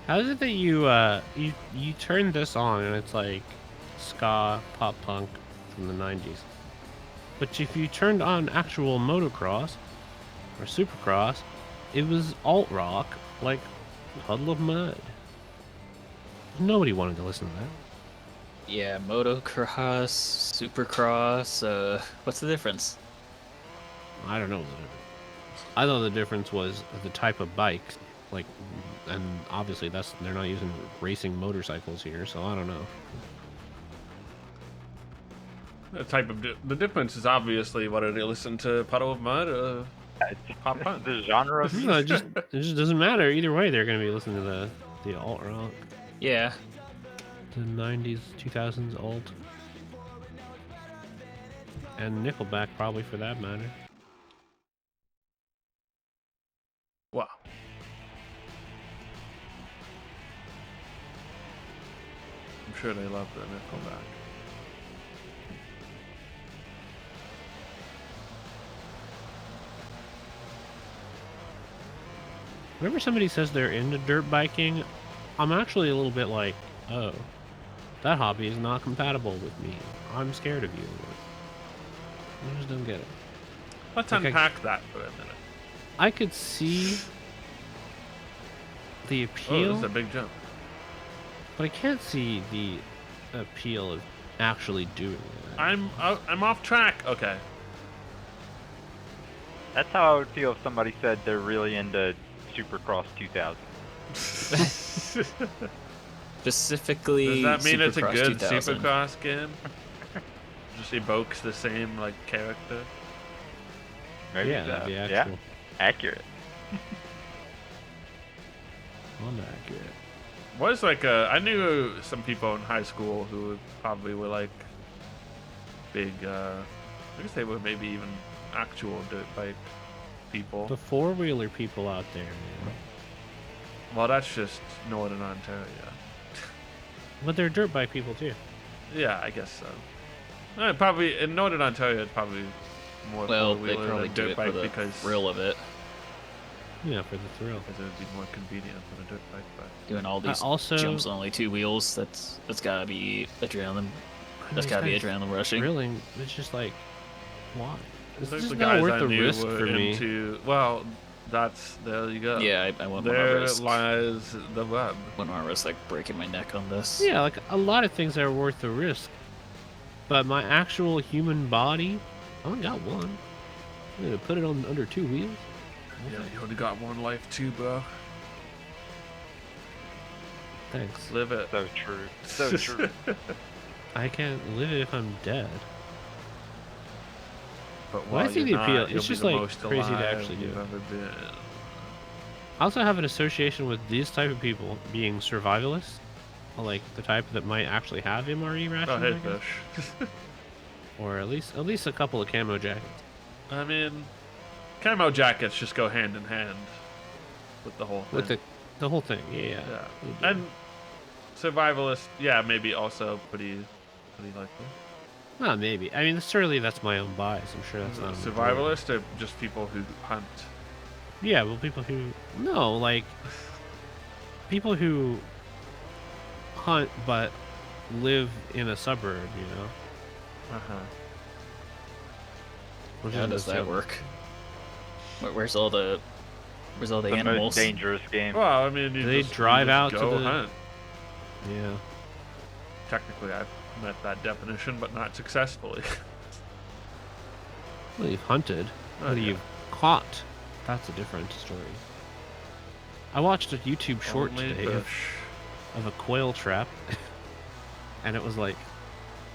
How is it that you turn this on and it's like ska pop punk from the 90s? But if you turned on actual motocross or supercross, it was alt rock like Puddle of Mud. Nobody wanted to listen to that. Yeah, motocross, supercross, what's the difference? I don't know the difference. I thought the difference was the type of bikes, like, and obviously they're not using racing motorcycles here, so I don't know. The difference is obviously whether they listen to Puddle of Mud or pop punk. The genre of No, it just doesn't matter. Either way, they're gonna be listening to the alt rock, Yeah, the 90s, 2000s alt, and Nickelback probably for that matter. Wow. I'm sure they love the Nickelback. Whenever somebody says they're into dirt biking, I'm actually a little bit like, oh, that hobby is not compatible with me. I'm scared of you. I just don't get it. Let's Like unpack that for a minute. I could see the Oh, appeal, this is a big jump. but I can't see the appeal of actually doing it. I'm off track. Okay. That's how I would feel if somebody said they're really into Supercross 2000. specifically. Does that mean it's a Supercross good 2000. Supercross game? Just evokes the same like character. Maybe Yeah, so. that'd be Yeah, actual. accurate. Unaccurate. Was like I knew some people in high school who probably were like big. I guess they were maybe even actual dirt bike people. The four-wheeler people out there, man. Well, that's just Northern Ontario. But they're dirt bike people too. Yeah, I guess so. Probably in Northern Ontario, it's probably more Well, they four-wheeler probably than do dirt it for bike the because thrill of it. Yeah, for the thrill. it would be more convenient than a dirt bike. But Doing all these also- jumps on only 2 wheels, that's gotta be adrenaline. That's These gotta be guys adrenaline rushing. Thrilling. It's just like, why? It's those just the not guys worth I the knew risk were for me. into. Well, there you go. Yeah, I wouldn't want to There risk. lies the rub. Wouldn't want to risk like breaking my neck on this. Yeah, like a lot of things are worth the risk. But my actual human body, I only got one. I'm gonna put it on under 2 wheels. Yeah, you only got one life too, bro. Thanks. Live it. So true. So true. I can't live it if I'm dead. But Well, I while see you're the appeal. not, It's you'll be just, the like, most crazy to alive actually do you've it. ever been. I also have an association with these type of people being survivalists, like the type that might actually have MRE rations, Oh, hey, I guess. fish. Or at least a couple of camo jackets. I mean, camo jackets just go hand in hand with the whole thing. With the whole thing, yeah. yeah, they do. and survivalist, yeah, maybe also pretty likely. Well, maybe. I mean, certainly that's my own bias. I'm sure that's not a majority. Survivalist or just people who hunt. Yeah, well, people who like people who hunt but live in a suburb, you know. Uh-huh. Which How isn't does that necessarily- work? Where's all the The animals? most dangerous game. Well, I mean, They you drive just out to go the- hunt. Yeah. Technically, I've met that definition, but not successfully. Well, you've hunted. Oh, Whether yeah. you've caught, that's a different story. I watched a YouTube short Only today fish. of a quail trap, and it was like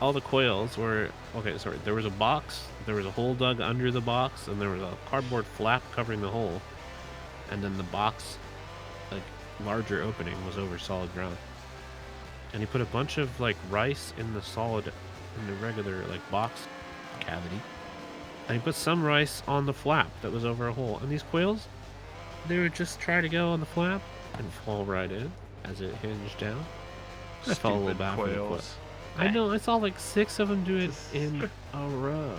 all the quails were okay. Sorry, there was a box, there was a hole dug under the box, and there was a cardboard flap covering the hole, and then the box, like larger opening, was over solid ground. And he put a bunch of like rice in the regular like box cavity, and he put some rice on the flap that was over a hole. And these quails, they would just try to go on the flap and fall right in as it hinged down. I felt a little Stupid bad for the quail. quails. I know, I saw like 6 of them do it in a row.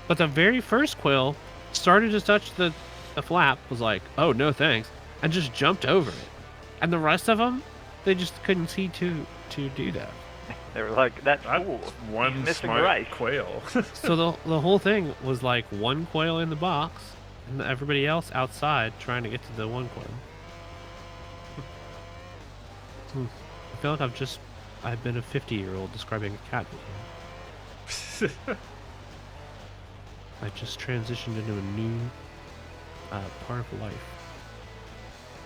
But the very first quail started to touch the flap, was like, oh, no thanks, and just jumped over it. And the rest of them, they just couldn't see to do that. They were like, that's That's cool. one He's missing smart rice. quail. So the whole thing was like one quail in the box, and everybody else outside trying to get to the one quail. I feel like I've been a 50-year-old describing a cat before. I just transitioned into a new part of life.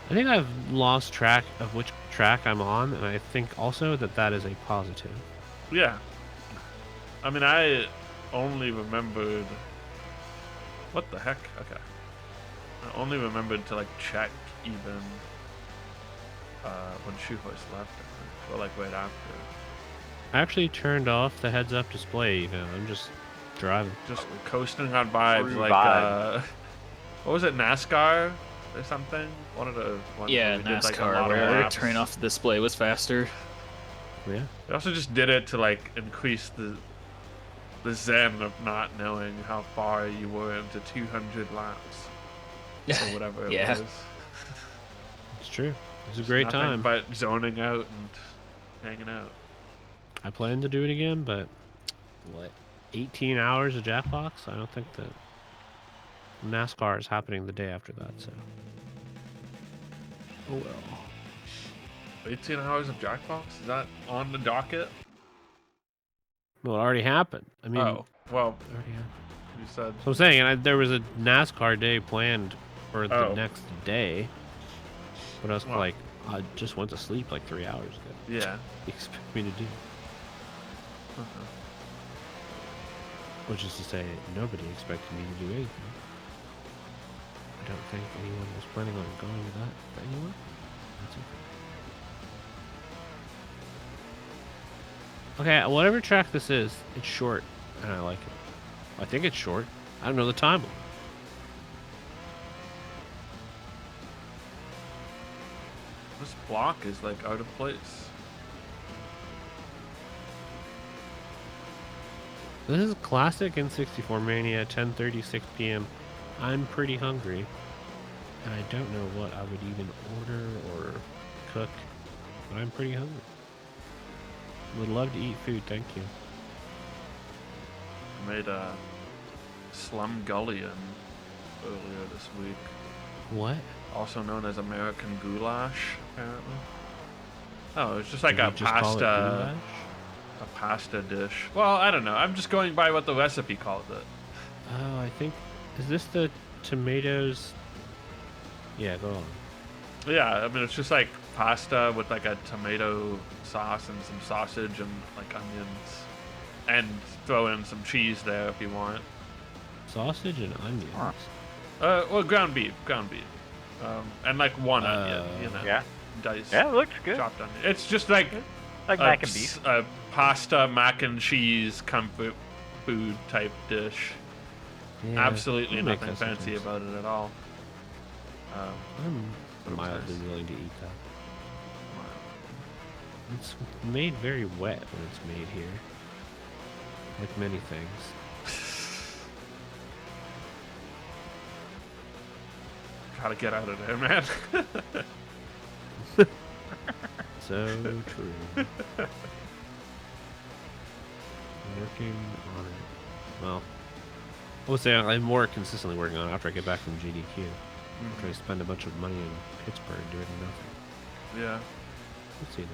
I think I've lost track of which track I'm on, and I think also that is a positive. Yeah. I mean, I only remembered. What the heck? Okay. I only remembered to like check even when Shoehorse left, I think, or like right after. I actually turned off the heads-up display even. I'm just driving. Just coasting on vibes, True like vibes. what was it, NASCAR or something? One of the ones Yeah, where we did, like, a NASCAR, lot of where laps. turning off the display was faster. Yeah. They also just did it to like increase the zen of not knowing how far you were into 200 laps or whatever it Yeah. was. It's true. It was a great Nothing time. but zoning out and hanging out. I plan to do it again, but what? 18 hours of Jackbox? I don't think that NASCAR is happening the day after that, so. Oh well. 18 hours of Jackbox? Is that on the docket? Well, it already happened. I mean, Oh, well, it already happened. you said. So I'm saying, there was a NASCAR day planned for the Oh. next day, but I was Well. like, I just went to sleep like 3 hours ago. Yeah. What do you expect me to do? Uh-huh. Which is to say, nobody expected me to do anything. I don't think anyone was planning on going to that anywhere. That's okay. Okay, whatever track this is, it's short, and I like it. I think it's short. I don't know the time. This block is like out of place. This is classic N64Mania, 10:36 p.m. I'm pretty hungry, and I don't know what I would even order or cook, but I'm pretty hungry. Would love to eat food, thank you. I made a slumgullion earlier this week, What? also known as American goulash, apparently. Oh, it's just like Did a you just call it pasta, goulash? a pasta dish. Well, I don't know. I'm just going by what the recipe calls it. Oh, I think, is this the tomatoes? Yeah, go on. Yeah, I mean it's just like pasta with like a tomato sauce and some sausage and like onions, and throw in some cheese there if you want. Sausage and onions. Huh. Well, ground beef, and like one onion, you know, Yeah. diced, Yeah, it looks good. chopped onion. It's just like Like mac and beef. a pasta mac and cheese comfort food type dish. Yeah, Absolutely I'll make nothing that fancy sometimes. about it at all. But I'm it was mildly nice. willing to eat that. It's made very wet when it's made here. Like many things. Gotta get out of there, man. So true. Working on it. Well, I would say I'm more consistently working on it after I get back from GDQ. After I spend a bunch of money in Pittsburgh doing nothing. Yeah. Let's see now.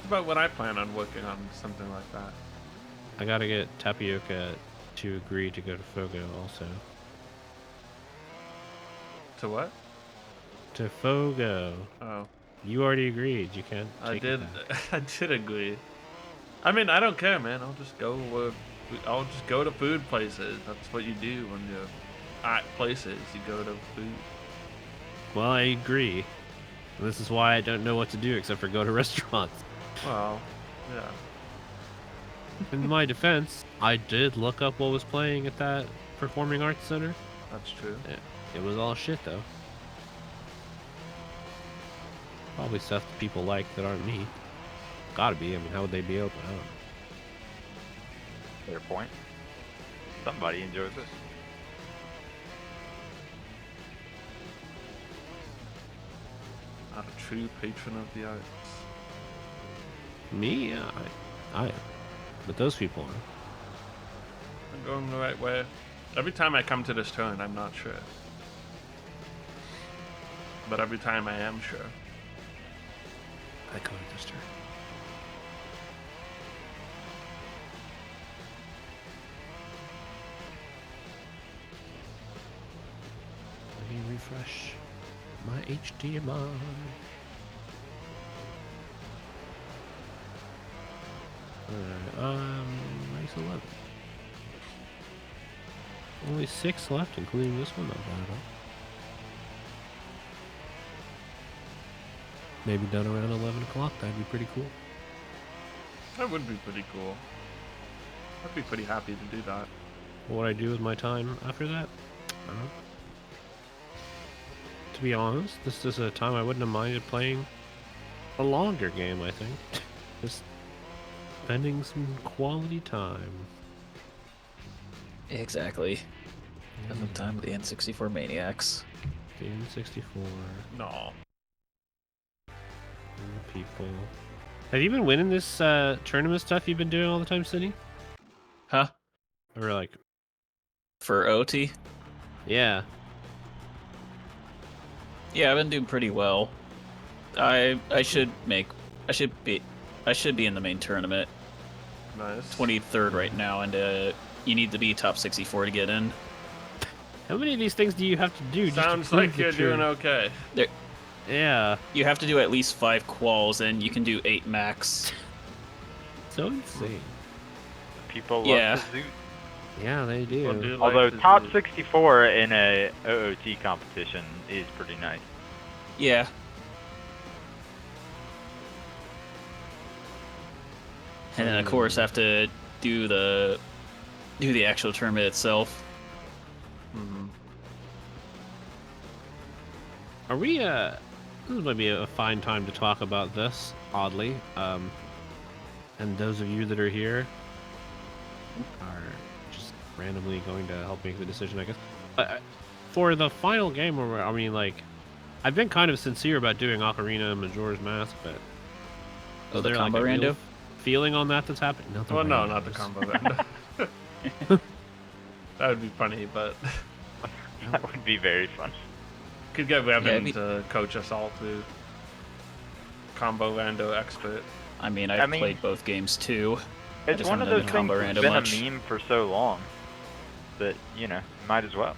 About when I plan on working on something like that. I gotta get Tapioca to agree to go to Fogo also. To what? To Fogo. Oh, You already agreed. You can't I take did. it back. I did agree. I mean, I don't care, man. I'll just go. I'll just go to food places. That's what you do when you're at places. You go to food. Well, I agree. This is why I don't know what to do except for go to restaurants. Well, yeah. In my defense, I did look up what was playing at that Performing Arts Center. That's true. It was all shit, though. Probably stuff that people like that aren't me. Gotta be. I mean, how would they be open? I don't know. Fair point. Somebody enjoys this. Not a true patron of the arts. Me? Yeah, I am. But those people are. I'm going the right way. Every time I come to this turn, I'm not sure. But every time I am sure. I go to this turn. Let me refresh my HDMI. Alright, race 11. Only 6 left, including this one. Not bad at all. Maybe done around 11 o'clock. That'd be pretty cool. That would be pretty cool. I'd be pretty happy to do that. What would I do with my time after that? I don't know. To be honest, this is a time I wouldn't have minded playing a longer game, I think. Just spending some quality time. Exactly. Spend some time with the N64 maniacs. The N64. No. And the people. Have you been winning this tournament stuff you've been doing all the time, Cindy? Huh? Or like, For OT? yeah. Yeah, I've been doing pretty well. I should be in the main tournament. Nice. 23rd right now, and you need to be top 64 to get in. How many of these things do you have to do? Sounds just to prove like you're that doing okay. Yeah. You have to do at least 5 quals, and you can do 8 max. so insane. People love Yeah. the Zoot. Yeah, they People do. do like Although the top Zoot. 64 in a OOT competition is pretty nice. Yeah. And then of course have to do the actual tournament itself. Mhm. Are we, this might be a fine time to talk about this, oddly. And those of you that are here are just randomly going to help make the decision, I guess. For the final game, where I mean, like, I've been kind of sincere about doing Ocarina and Majora's Mask, but Oh, is the there like combo a real rando? feeling on that's happening? Not the Well, no, not the randos. combo rando. That would be funny, but That would be very fun. could get Revan I mean- to coach us all through combo rando expert. I mean, I I've mean- played both games too. I It's just one of haven't those done things combo that's rando been much. a meme for so long that, might as well.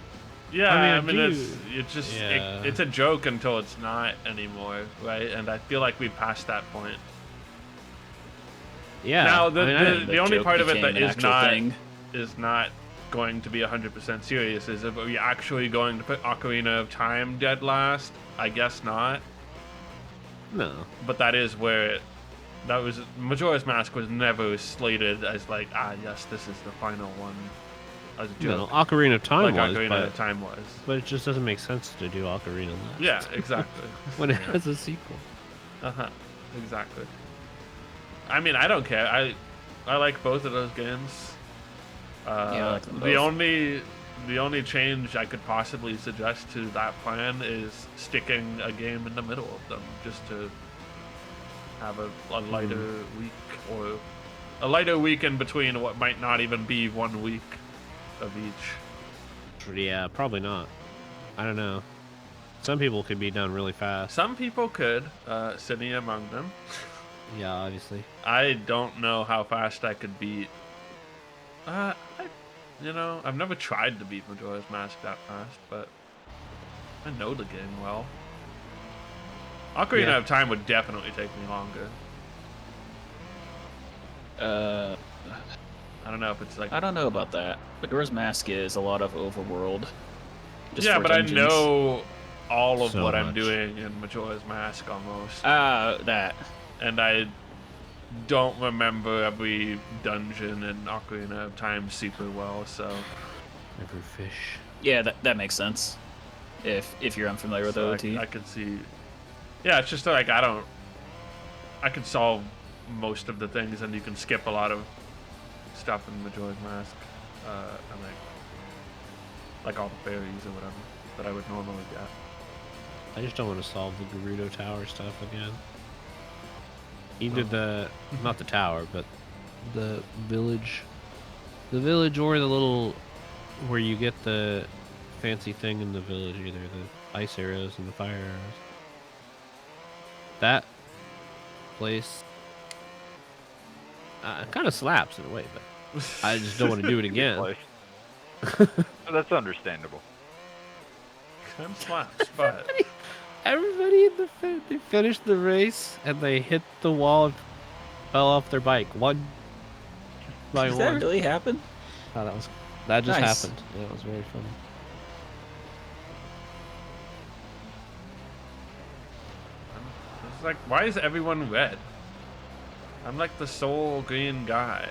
Yeah, I I mean, mean, it's just yeah. it's a joke until it's not anymore, right? And I feel like we've passed that point. Yeah. Now, I mean, I- the only joke part of it became that an is actual not thing. going to be 100% serious is, are we actually going to put Ocarina of Time dead last? I guess not. no. But that is where Majora's Mask was never slated as like, yes, this is the final one. As a No, joke. Ocarina of Time Like was, Ocarina of Time was. but it just doesn't make sense to do Ocarina last. Yeah, exactly. When it has a sequel. Exactly. I mean, I don't care. I like both of those games. I like them the both. the only change I could possibly suggest to that plan is sticking a game in the middle of them, just to have a lighter week, or a lighter week in between what might not even be 1 week of each. Yeah, probably not. I don't know. Some people could be done really fast. Some people could, Sydney among them. Yeah, obviously. I don't know how fast I could beat. I've never tried to beat Majora's Mask that fast, but I know the game well. Ocarina Yeah. of Time would definitely take me longer. I don't know if it's like. I don't know about that. Majora's Mask is a lot of overworld. Just Yeah, for but dungeons. I know all of So what I'm much. doing in Majora's Mask almost, That. and I don't remember every dungeon in Ocarina of Time super well, so. Every fish. Yeah, that makes sense. If you're unfamiliar with So OOT. I could see. Yeah, it's just like I could solve most of the things, and you can skip a lot of stuff in Majora's Mask, and like all the fairies or whatever that I would normally get. I just don't want to solve the Gerudo Tower stuff again. Either Oh. not the tower, but the village. The village or the little, where you get the fancy thing in the village, either the ice arrows and the fire arrows. That place kind of slaps in a way, but I just don't want to do it again. Place. That's understandable. Kind of slaps, but Everybody in they finished the race and they hit the wall and fell off their bike one by Does one. that really happen? Oh, that just Nice. happened. Yeah, it was very funny. it's like, why is everyone red? I'm like the sole green guy.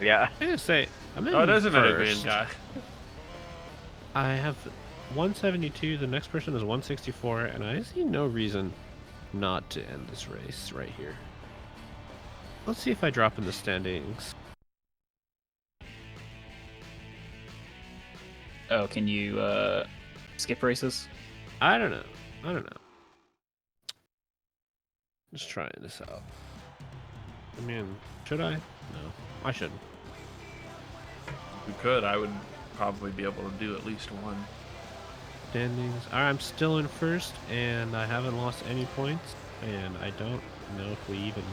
Yeah. I gotta say, I'm in Oh, there's another green first. guy. I have 172. The next person is 164, and I see no reason not to end this race right here. Let's see if I drop in the standings. Oh, can you skip races? I don't know. Just trying this out. I mean, should I? No, I shouldn't. If we could, I would probably be able to do at least one. Standings. I'm still in first, and I haven't lost any points. And I don't know if we even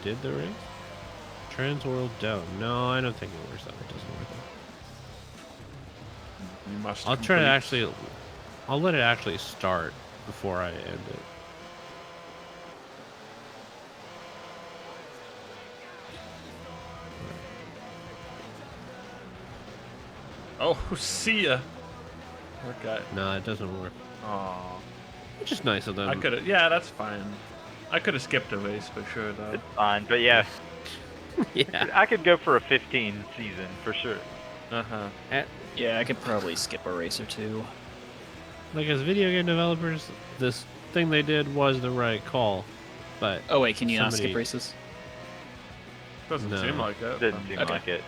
did the race. Trans World Dome. No, I don't think it works out. It doesn't work out. You must. I'll try to complete- actually. I'll let it actually start before I end it. Oh, see ya. Okay. No, it doesn't work. Aw. Which is nice of them. I could have. Yeah, that's fine. I could have skipped a race for sure, though. It's fine, but yeah, Yeah. I could go for a 15 season for sure. Uh huh. Yeah, I could probably skip a race or two. Like, as video game developers, this thing they did was the right call. But Oh wait, can you not skip somebody- races? Doesn't No. seem like it. Didn't seem Okay. like it.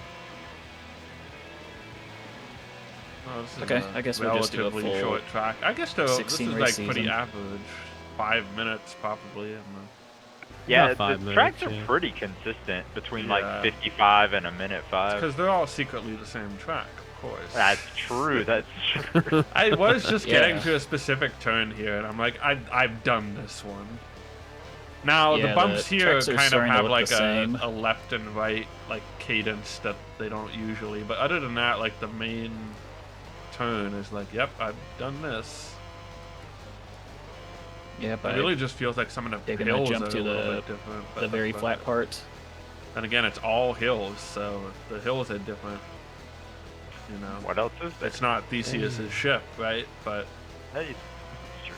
Oh, this is Okay, a I guess we'll just do a relatively full short track. I guess though, this 16 is race like pretty season. average. 5 minutes probably. Yeah, About 5 the tracks minutes, are yeah. pretty consistent between Yeah. like 55 and a minute 5. Because they're all secretly the same track, of course. That's true. That's true. I was just getting Yeah. to a specific turn here, and I'm like, I've done this one. Now Yeah, the bumps the here tracks are kind of starting to have look like the same. a left and right like cadence that they don't usually. But other than that, like the main turn is like, yep, I've done this. Yeah, It but really just feels like some of the taking a hills jump are to a little the- bit different. but the that's very about flat it. part. And again, it's all hills, so the hills are different. You know, What else is there? it's not Theseus's ship, right? But Hey, it's true.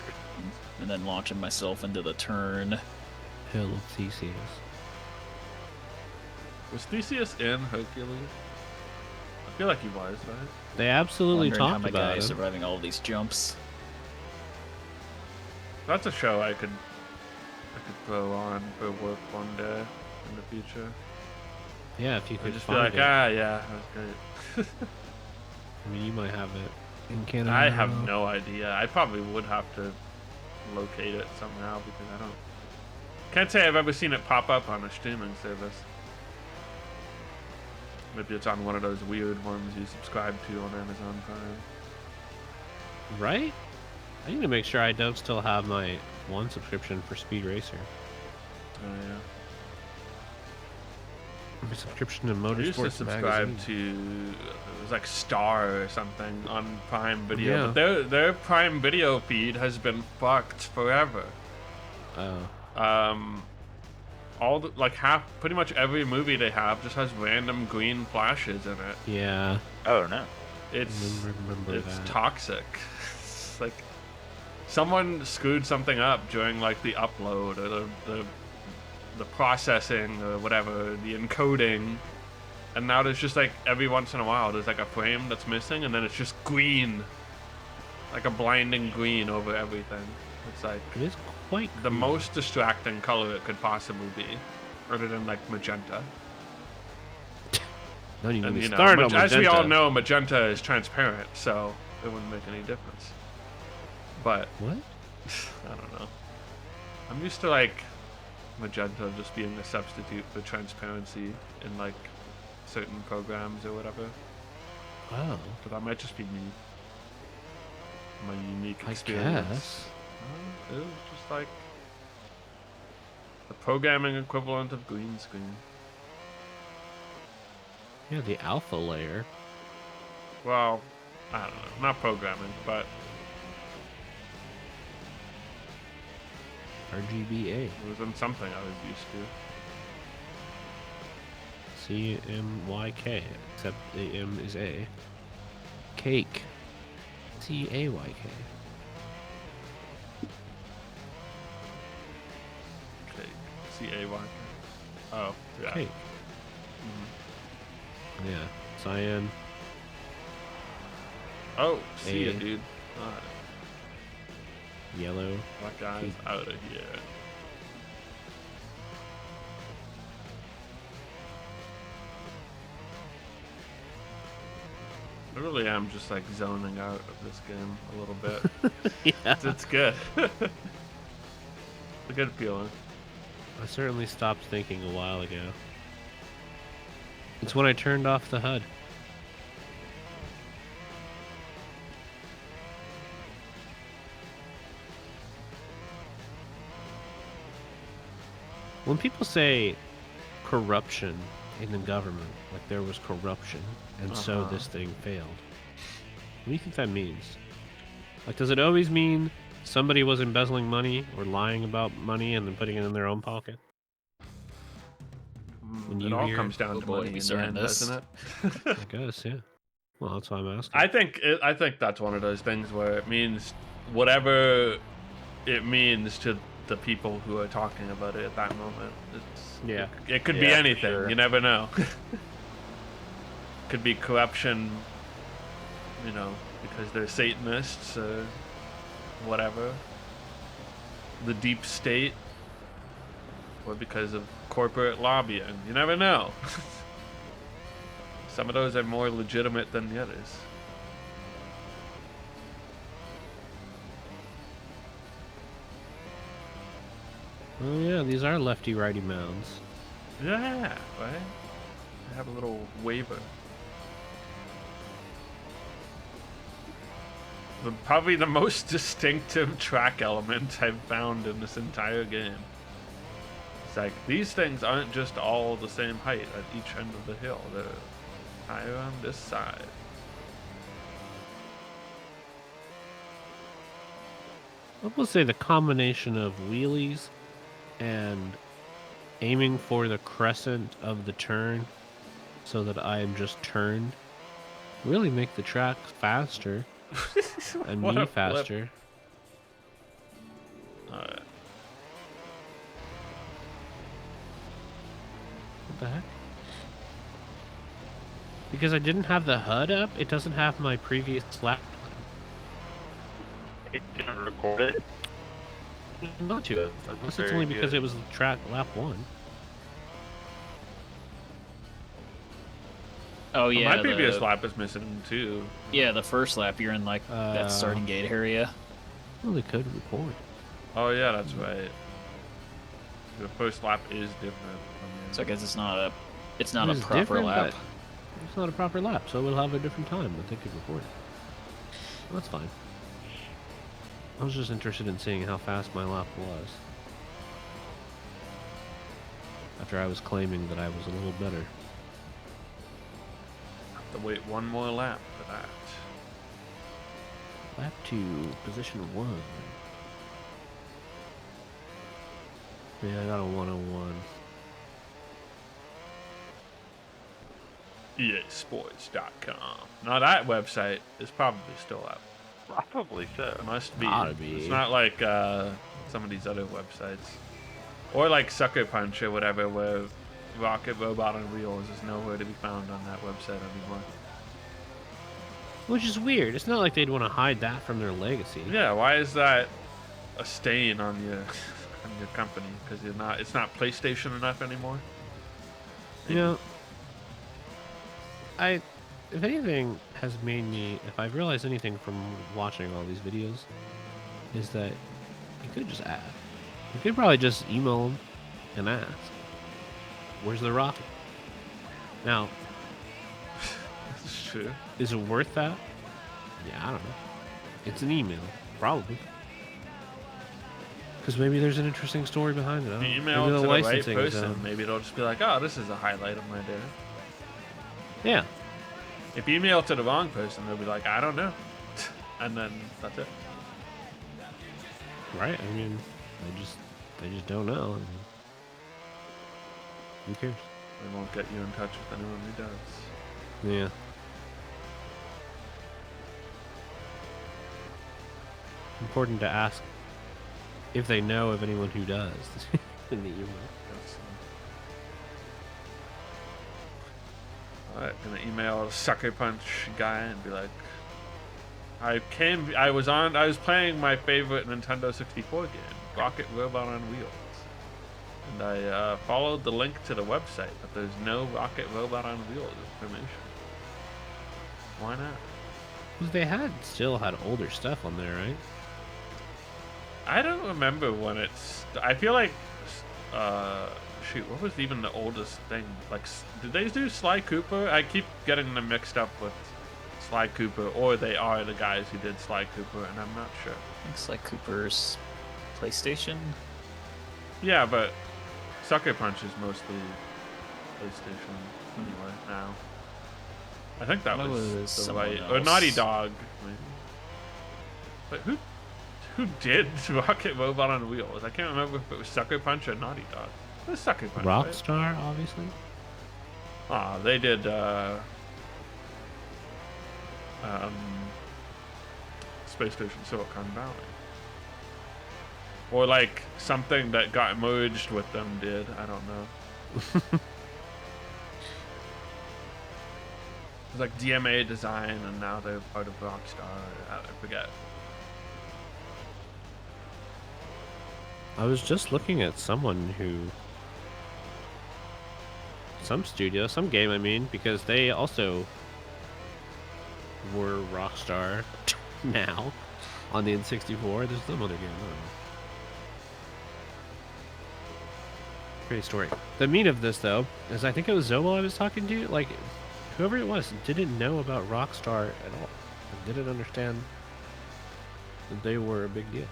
And then launching myself into the turn. Hill of Theseus. was Theseus in Hercules? I feel like he was, right? They absolutely Wondering how talked my guy about is it. surviving all of these jumps. That's a show I could throw on for work one day in the future. Yeah, if you I'd could just be find like, it. ah, yeah, that's great. I mean, you might have it in Canada. I have no idea. I probably would have to locate it somehow because I can't say I've ever seen it pop up on a streaming service. Maybe it's on one of those weird ones you subscribe to on Amazon Prime. Right? I need to make sure I don't still have my one subscription for Speed Racer. Oh yeah. My subscription to I used to Motorsports subscribe Magazine. to it was like Star or something on Prime Video, Yeah. but their Prime Video feed has been fucked forever. Oh. All the, like pretty much every movie they have just has random green flashes in it. Yeah. Oh no. It's Remember it's that. toxic. It's like someone screwed something up during like the upload or the processing or whatever, the encoding, and now there's just like every once in a while there's like a frame that's missing and then it's just green, like a blinding green over everything. It's like It is quite the cool. most distracting color it could possibly be, other than like magenta. Don't even And get you know, started on as we all magenta. know, magenta is transparent, so it wouldn't make any difference. But What? I don't know. I'm used to like magenta just being a substitute for transparency in like certain programs or whatever. Wow. But that might just be me. My unique I experience. guess. It was just like the programming equivalent of green screen. Yeah, the alpha layer. Well, I don't know. Not programming, but RGBA. it was in something I was used to. CMYK. Except the M is A. Cake. CAYK. Okay. C-A-Y. Oh, yeah. Cake. Mhm. Yeah. Cyan. Oh, see ya, A. dude. Alright. Yellow. That guy's out of here. I really am just like zoning out of this game a little bit. Yeah. It's good. It's a good feeling. I certainly stopped thinking a while ago. It's when I turned off the HUD. When people say corruption in the government, like there was corruption, and so Uh-huh. this thing failed, what do you think that means? Like, does it always mean somebody was embezzling money or lying about money and then putting it in their own pocket? When It you all hear- comes down Oh to boy, money we in the started end, this. doesn't it? I guess, yeah. Well, that's why I'm asking. I think that's one of those things where it means whatever it means to the people who are talking about it at that moment. Yeah. It could be Yeah, for anything. sure. You never know. Could be corruption, you know, because they're Satanists or whatever. The deep state, or because of corporate lobbying. You never know. Some of those are more legitimate than the others. Oh yeah, these are lefty-righty mounds. Yeah, right? I have a little waiver. Probably the most distinctive track element I've found in this entire game. It's like, these things aren't just all the same height at each end of the hill. They're higher on this side. I will say the combination of wheelies and aiming for the crescent of the turn so that I am just turned really make the track faster and What me a flip. faster. Alright. What the heck? Because I didn't have the HUD up, it doesn't have my previous lap. It didn't record it. Not to, unless it's Very only because good. it was track lap 1. Oh Well, yeah, my previous the, lap is missing too. yeah, the first lap you're in like that starting gate area. Well, they could record. Oh yeah, that's right. The first lap is different. From the So I guess it's not a It proper is different, lap. but it's not a proper lap, so we'll have a different time, but they could record it. Well, that's fine. I was just interested in seeing how fast my lap was. After I was claiming that I was a little better. Have to wait one more lap for that. Lap 2, position 1. Yeah, I got a 101. EASports.com. Now that website is probably still up. Probably so. Must be. Gotta be. It's not like some of these other websites. Or like Sucker Punch or whatever, where Rocket Robot on Wheels is nowhere to be found on that website anymore. Which is weird. It's not like they'd want to hide that from their legacy. Yeah, why is that a stain on your on your company? Because it's not PlayStation enough anymore. You know, if anything has made me, if I've realized anything from watching all these videos, is that you could just ask. You could probably just email them and ask, where's the rocket? Now, That's true. is it worth that? Yeah, I don't know. It's an email, probably. Because maybe there's an interesting story behind it. I If don't you know. email Maybe it to the right licensing is, person, maybe they'll just be like, oh, this is a highlight of my day. yeah. If you email it to the wrong person, they'll be like, I don't know. And then that's it. Right? I mean, they just don't know. I mean, who cares? They won't get you in touch with anyone who does. Yeah. Important to ask if they know of anyone who does in the email. Yes. Alright, gonna email Sucker Punch guy and be like, I was playing my favorite Nintendo 64 game, Rocket Robot on Wheels. And I followed the link to the website, but there's no Rocket Robot on Wheels information. Why not? Because they still had older stuff on there, right? I don't remember when I feel like, shoot, what was even the oldest thing? Like, did they do Sly Cooper? I keep getting them mixed up with Sly Cooper, or they are the guys who did Sly Cooper, and I'm not sure. Looks like Cooper's PlayStation. Yeah, but Sucker Punch is mostly PlayStation anyway now. I think that That was was the someone right, or else. Naughty Dog. Maybe. But who did Rocket Robot on Wheels? I can't remember if it was Sucker Punch or Naughty Dog. It was Sucker Punch, right? Rockstar, obviously. They did Space Station Silicon Valley. Or like something that got merged with them did. I don't know. It was like DMA Design, and now they're part of Rockstar. I forget. I was just looking at someone who, some studio, some game, I mean, because they also were Rockstar now on the N64. There's some other game. I don't know. Great story. The meat of this, though, is I think it was Zomo I was talking to. Like, whoever it was didn't know about Rockstar at all. Didn't understand that they were a big deal.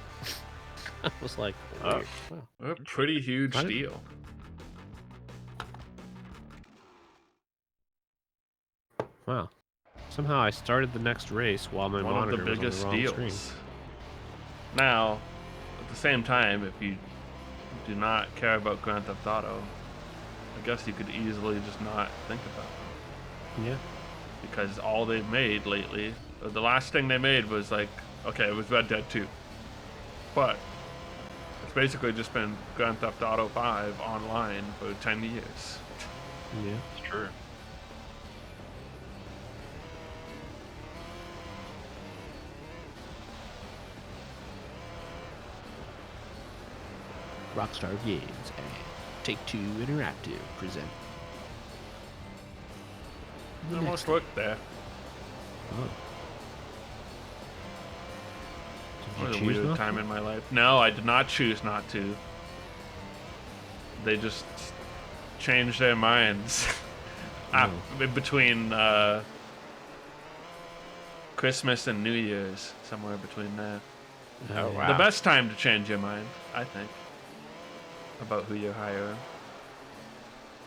I was like, weird. Wow. A pretty huge I didn't- deal. Wow. Somehow I started the next race while my One of the monitor was biggest on the wrong screen. deals. Now, at the same time, if you do not care about Grand Theft Auto, I guess you could easily just not think about it. Yeah. Because all they've made lately, the last thing they made was like, okay, it was Red Dead 2. But it's basically just been Grand Theft Auto 5 online for 10 years. Yeah. It's true. Rockstar Games and Take-Two Interactive present. I almost worked there. Oh. It Did was you a choose weird not time to? in my life. No, I did not choose not to. They just changed their minds in between Christmas and New Year's, somewhere between there. Oh, yeah. wow. The best time to change your mind, I think, about who you're hiring.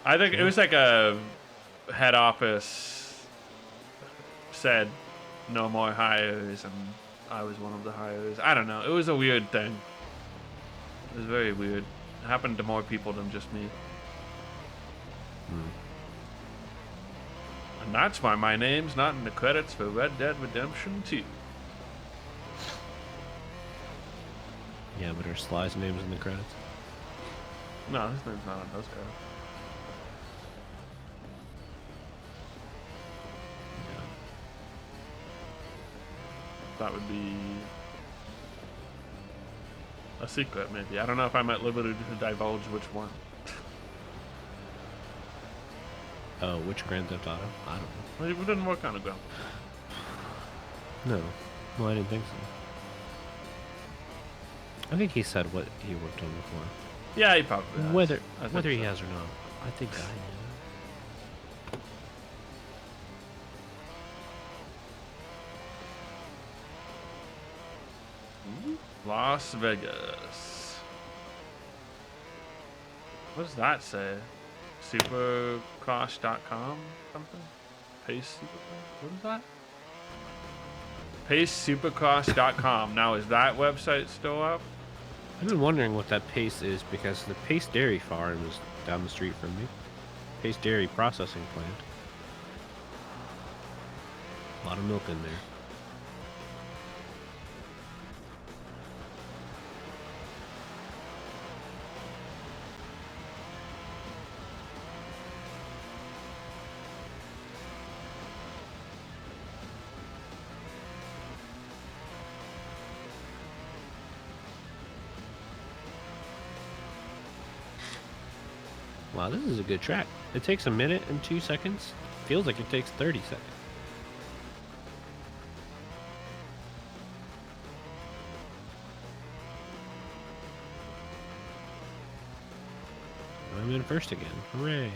I think it was like a head office said no more hires, and I was one of the hires. I don't know. It was a weird thing. It was very weird. It happened to more people than just me. And that's why my name's not in the credits for Red Dead Redemption 2. Yeah, but are Sly's names in the credits? No, his name's not on those credits. That would be a secret, maybe. I don't know if I'm at liberty to divulge which one. Oh, which Grand Theft Auto? I don't We didn't work on it, though. know. No. Well, I didn't think so. I think he said what he worked on before. Yeah, he probably has. Whether I think whether he so. has or not, I think I know. Las Vegas. What does that say? Supercross.com? Something? Pace Supercross? What is that? PaceSupercross.com. Now, is that website still up? I've been wondering what that Pace is because the Pace Dairy Farm is down the street from me. Pace Dairy Processing Plant. A lot of milk in there. Wow, this is a good track. It takes a minute and 2 seconds. Feels like it takes 30 seconds. I'm in first again. Hooray.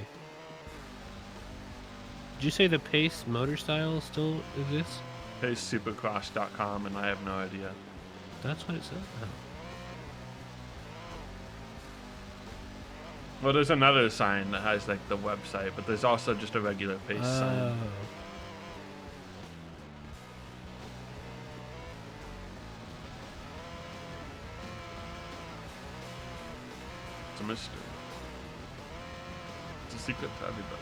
Did you say the Pace motor style still exists? PaceSupercross.com, and I have no idea. That's what it said? Oh. Well, there's another sign that has like the website, but there's also just a regular Pace sign. It's a mystery. It's a secret to everybody.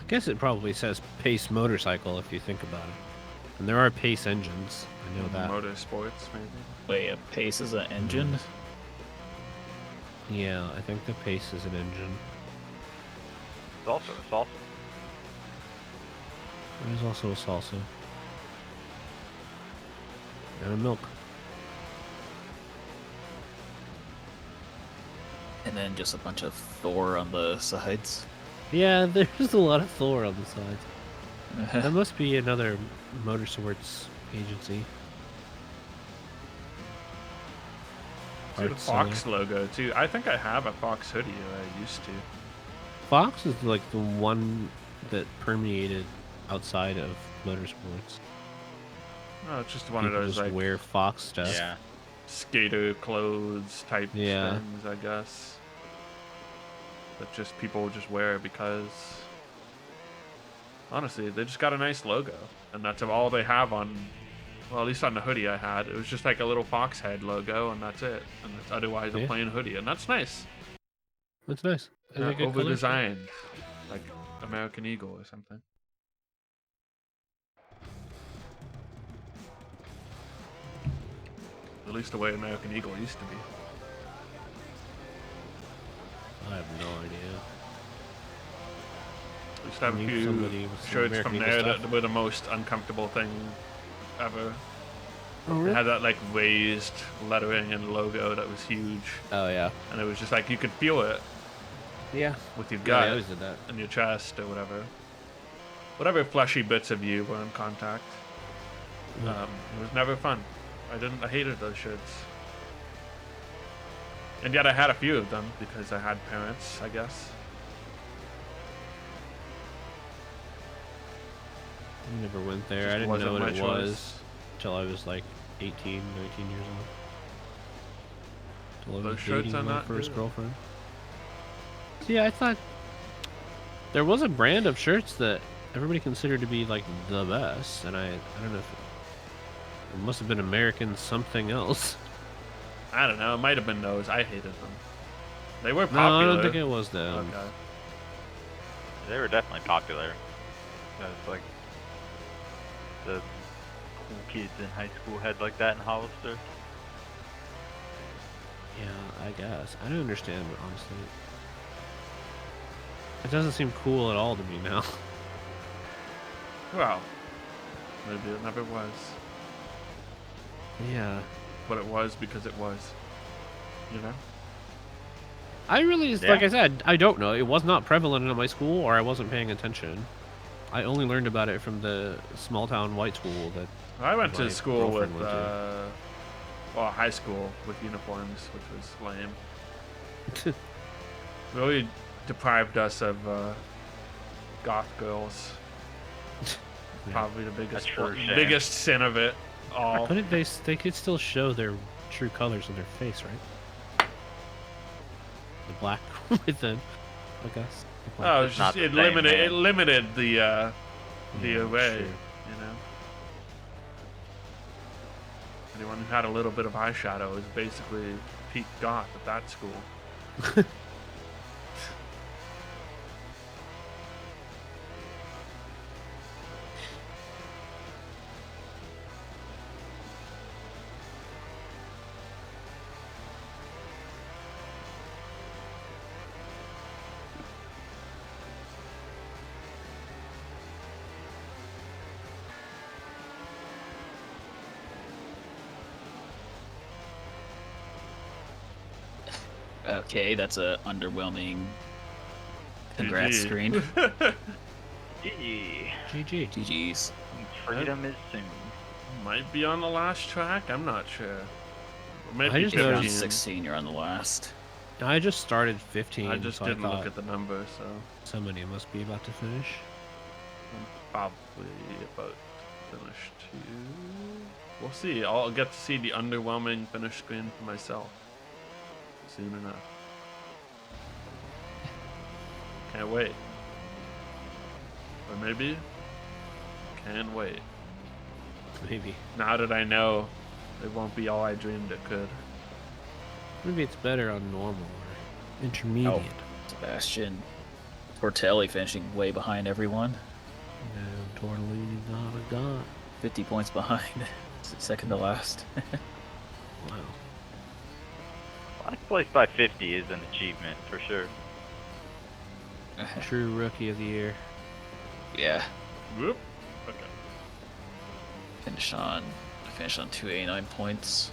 I guess it probably says Pace Motorcycle if you think about it. And there are Pace engines. I know that. Motorsports, maybe. Wait, a Pace is an engine? Yeah, I think the Pace is an engine. It's also a salsa. There's also a salsa. And a milk. And then just a bunch of Thor on the sides. Yeah, there's a lot of Thor on the sides. That must be another motorsports agency. See the Arts, Fox logo too. I think I have a Fox hoodie, or I used to. Fox is like the one that permeated outside of motorsports. Oh, it's just one People of those just like wear Fox stuff. Yeah. skater clothes type Yeah. things, I guess. But just people just wear it because honestly, they just got a nice logo, and that's all they have on. Well, at least on the hoodie I had, it was just like a little fox head logo, and that's it. And it's otherwise a Yeah. plain hoodie, and that's nice. That's nice. Is Yeah, it good over color? designed, like American Eagle or something. At least the way American Eagle used to be. I have no idea. We used to have a Maybe few somebody with some shirts American from Eagle there stuff. that were the most uncomfortable thing ever. Oh, It had that like raised lettering and logo that was huge, Oh, yeah. and it was just like you could feel it Yeah. with your Yeah, gut I always did that. and your chest or whatever. Whatever fleshy bits of you were in contact. It was never fun. I hated those shirts. And yet I had a few of them because I had parents, I guess. I never went there. Just I didn't wasn't know what my it choice. was until I was like 18, 19 years old. Till I was Those shirts dating are my not first good. girlfriend. See, I thought there was a brand of shirts that everybody considered to be like the best, and I don't know if it must have been American something else. I don't know. It might have been those. I hated them. They were No, popular. I don't think it was them. Okay. They were definitely popular. That was like the cool kids in high school had like that in Hollister. Yeah, I guess. I don't understand, honestly. It doesn't seem cool at all to me now. Well, maybe it never was. Yeah. But it was because it was. You know? I really, Yeah. like I said, I don't know. It was not prevalent in my school, or I wasn't paying attention. I only learned about it from the small town white school that. I went My to school with, girlfriend went to. well, high school with uniforms, which was lame. Really deprived us of goth girls. Yeah. Probably the biggest, That's for shame. biggest sin of it all. Couldn't they? They could still show their true colors on their face, right? The black with the, I guess. the black. Oh, it was It's not just the it same, limited. man. It limited the Yeah, array. sure. You know. Anyone who had a little bit of eyeshadow was basically peak goth at that school. Okay, that's a underwhelming congrats GG. screen. Yeah. GG. GG's. Freedom is soon. Might be on the last track. I'm not sure. Maybe I just If you're on noticed- 15. 16, you're on the last. I just started 15. I just so didn't I thought look at the number, so somebody must be about to finish. I'm probably about to finish too. We'll see. I'll get to see the underwhelming finish screen for myself soon enough. Can't wait. Or maybe can wait. Maybe. Now that I know it won't be all I dreamed it could. Maybe it's better on normal or intermediate. Sebastian, Tortelli finishing way behind everyone. No, Tortellini not a god. 50 points behind. Second to last. Wow. Last place by 50 is an achievement for sure. True rookie of the year. Yeah. Whoop. Okay. Finished on 289 points.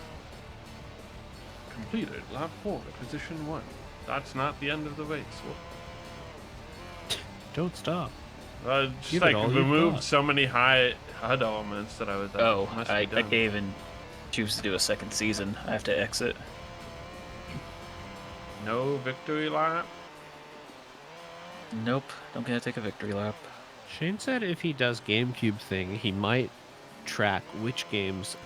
Completed. Lap 4, position 1. That's not the end of the race. Whoop. Don't stop. Just Give it like all you've removed got. so many high HUD elements that I was like, Oh, must be I done. can't even choose to do a second season. I have to exit. No victory lap. Nope, don't get to take a victory lap. Shane said if he does GameCube thing, he might track which games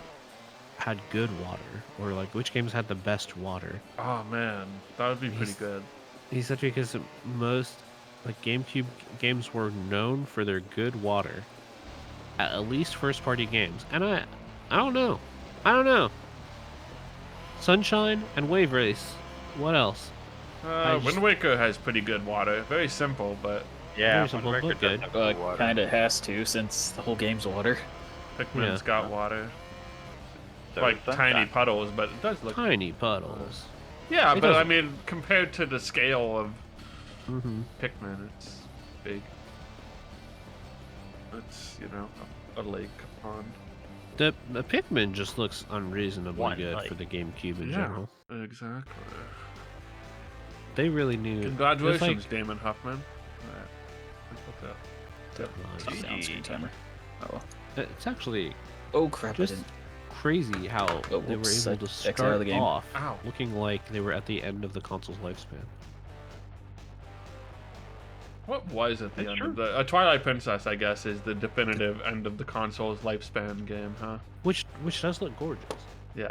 had good water, or like which games had the best water. Oh man, that would be pretty He's- good. He said because most like GameCube games were known for their good water, at least first-party games. And I don't know. Sunshine and Wave Race. What else? I Wind Waker has pretty good water. Very simple, but Yeah, There's a Wind Waker look does good. have good water. Kinda has to, since the whole game's water. Pikmin's Yeah. got water. So Like does tiny Sunshine. puddles, but it does look. Tiny puddles. Yeah, It but I doesn't- mean, compared to the scale of Mm-hmm. Pikmin, it's big. It's, you know, a lake, a pond. The Pikmin just looks unreasonably One good light. for the GameCube in Yeah, general. exactly. They really knew. Congratulations, It's Damon Huffman. like, Tough down speed timer. Oh. it's actually Oh crap, just I didn't. crazy how Oh, they were whoops, able I to exited out of the start game. off Ow. looking like they were at the end of the console's lifespan. What was at the It's end true. of the Twilight Princess? I guess is the definitive end of the console's lifespan game, huh? Which does look gorgeous. Yeah,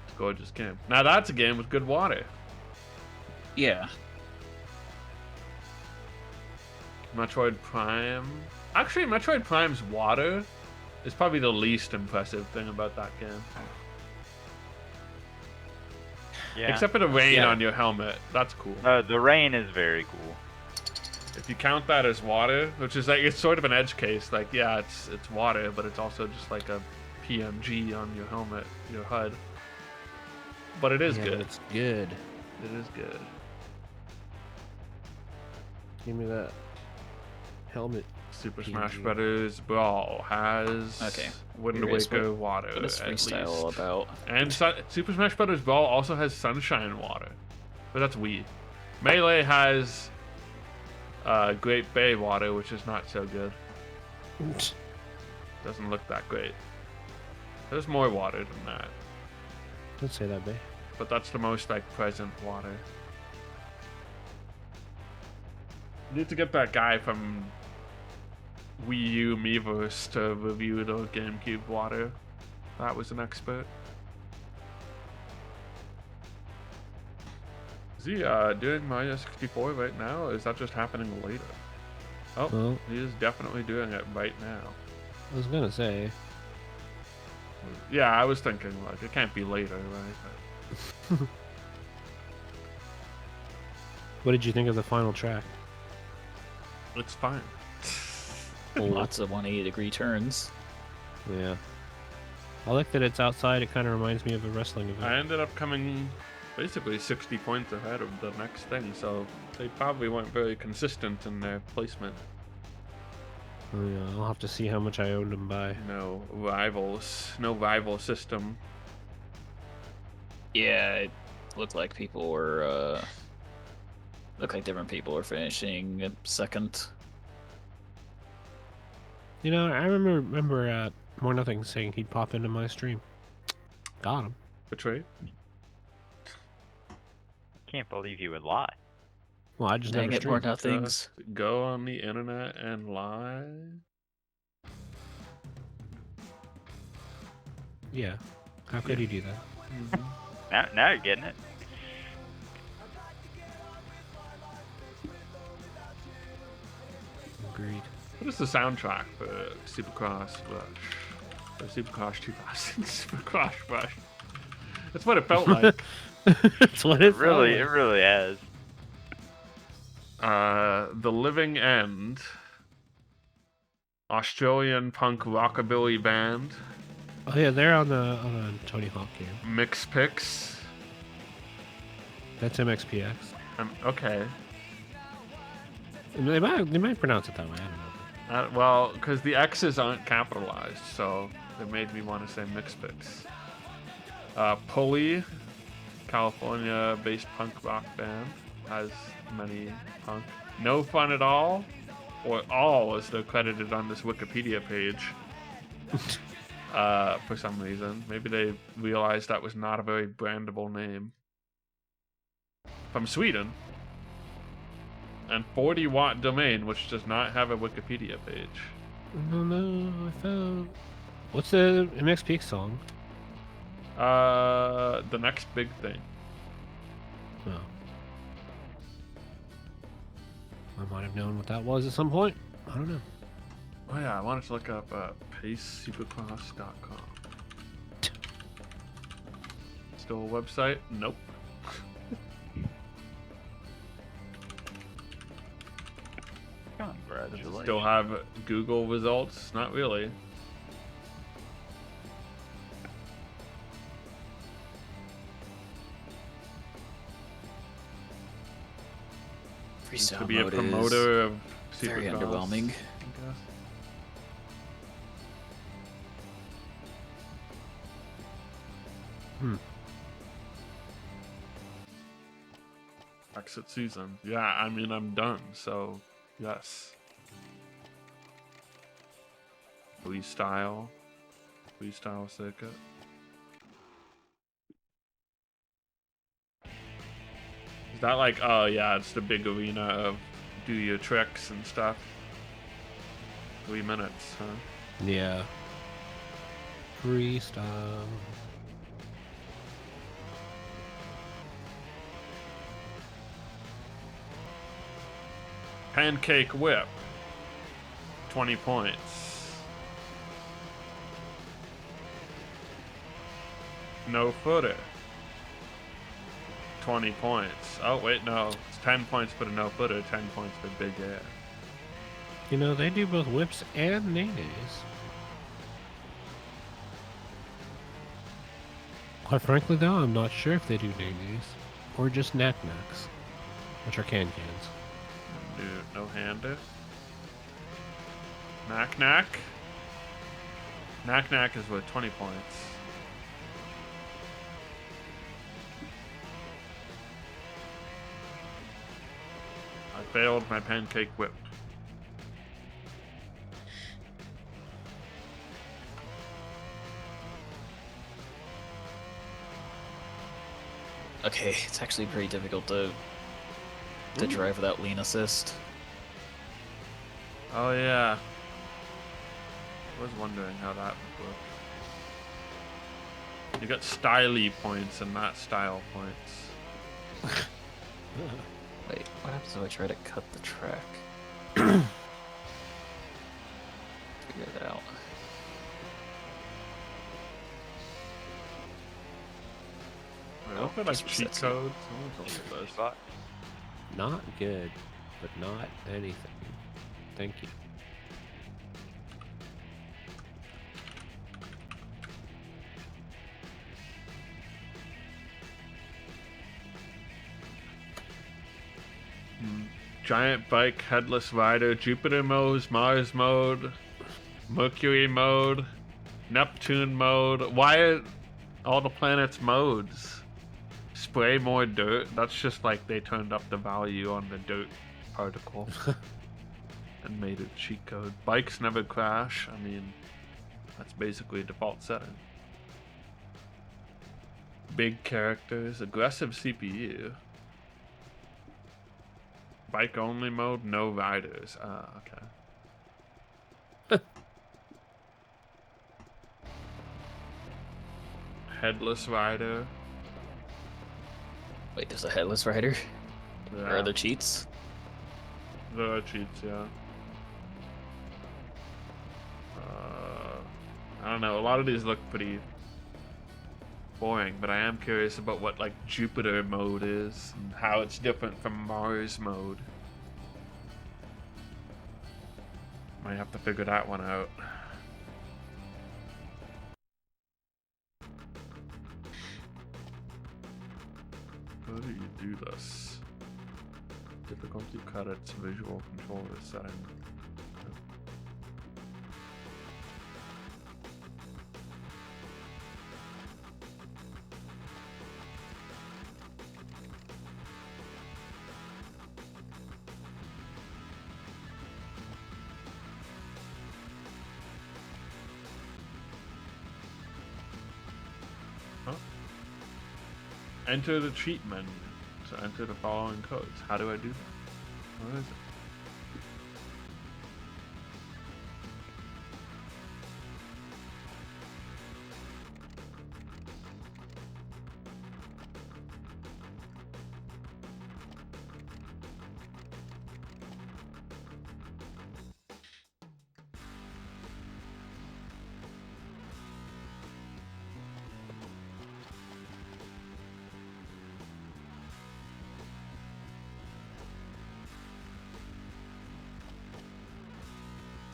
it's a gorgeous game. Now that's a game with good water. Yeah. Metroid Prime. Actually, Metroid Prime's water is probably the least impressive thing about that game. Yeah. Except for the rain Yeah. on your helmet. That's cool. The rain is very cool. If you count that as water, which is like it's sort of an edge case, like yeah, it's water, but it's also just like a PNG on your helmet, your HUD. But it is Yeah, good. It's good. It is good. Give me that helmet. Super PNG. Smash Brothers Brawl has Okay. Wind Curious Waker water What is at freestyle least. about? And Super Smash Brothers Brawl also has Sunshine water, but that's Wii. Melee has Great Bay water, which is not so good. Doesn't look that great. There's more water than that, Don't say that, babe. but that's the most like present water. You need to get that guy from Wii U Miiverse to review the GameCube water. That was an expert. Is he doing Mario 64 right now, or is that just happening later? Oh, Well, he is definitely doing it right now. I was gonna say. Yeah, I was thinking, like, it can't be later, right? What did you think of the final track? It's fine. Lots of 180-degree turns. Yeah. I like that it's outside. It kind of reminds me of a wrestling event. I ended up coming basically 60 points ahead of the next thing, so they probably weren't very consistent in their placement. Oh, yeah, I'll have to see how much I owned them by. No rival system. Yeah, it looked like people were, looked like different people were finishing second. You know, I remember More Nothing saying he'd pop into my stream. Got him. Betray? Can't believe you would lie. Well, I just Dang never it, more streamed. nothings. Just go on the internet and lie? Yeah. How could he do that? Now you're getting it. Agreed. What is the soundtrack for Supercross Rush? Or Supercross 2000? Supercross Rush. That's what it felt like. That's what it Really, felt it like. really has. The Living End, Australian punk rockabilly band. Oh yeah, they're on the Tony Hawk game. Mix Picks. That's MXPX. Okay. They might pronounce it that way. I don't know. Well, because the X's aren't capitalized, so it made me want to say Mix Picks. Pulley, California-based punk rock band, has many punk. No Fun at All, or All as they're credited on this Wikipedia page. For some reason. Maybe they realized that was not a very brandable name. From Sweden. And 40-watt domain, which does not have a Wikipedia page. No, I found. What's the MXPX song? The Next Big Thing. Oh. I might have known what that was at some point. I don't know. Oh yeah, I wanted to look up pacesupercross.com. Still a website? Nope. Congratulations. Still have Google results? Not really. Freestyle To be a mode promoter of is very Supercross, underwhelming. I guess. Exit season. Yeah, I mean, I'm done, so yes. Freestyle circuit. Is that like, oh yeah, it's the big arena of do your tricks and stuff. 3 minutes, huh? Yeah. Freestyle. Pancake Whip. 20 points. No footer. 20 points. Oh, wait, no. It's 10 points for the no footer, 10 points for big air. You know, they do both whips and nays. Quite frankly, though, I'm not sure if they do nays or just knack-knacks, which are can-cans. Dude, no hander. Knack-knack. Knack-knack is worth 20 points. I failed my pancake whip. Okay, it's actually pretty difficult to drive without lean assist. Oh yeah. I was wondering how that would work. You got styly points and not style points. Wait, what happens if I try to cut the track? Figure that out. Wait, what about like just cheat resets it. codes? Someone told me those. Spot. Not good, but not anything. Thank you. Giant bike, headless rider, Jupiter mode, Mars mode, Mercury mode, Neptune mode. Why are all the planets modes? Spray more dirt? That's just like they turned up the value on the dirt particle and made it cheat code. Bikes never crash. I mean, that's basically a default setting. Big characters, aggressive CPU. Bike only mode, no riders. Ah, okay. Headless rider. Wait, there's a headless rider? Yeah. Or other cheats? There are cheats, yeah. I don't know. A lot of these look pretty boring, but I am curious about what like Jupiter mode is and how it's different from Mars mode. Might have to figure that one out. How do you do this? Difficulty credits visual controller setting. Enter the cheat menu to enter the following codes. How do I do that? What is it?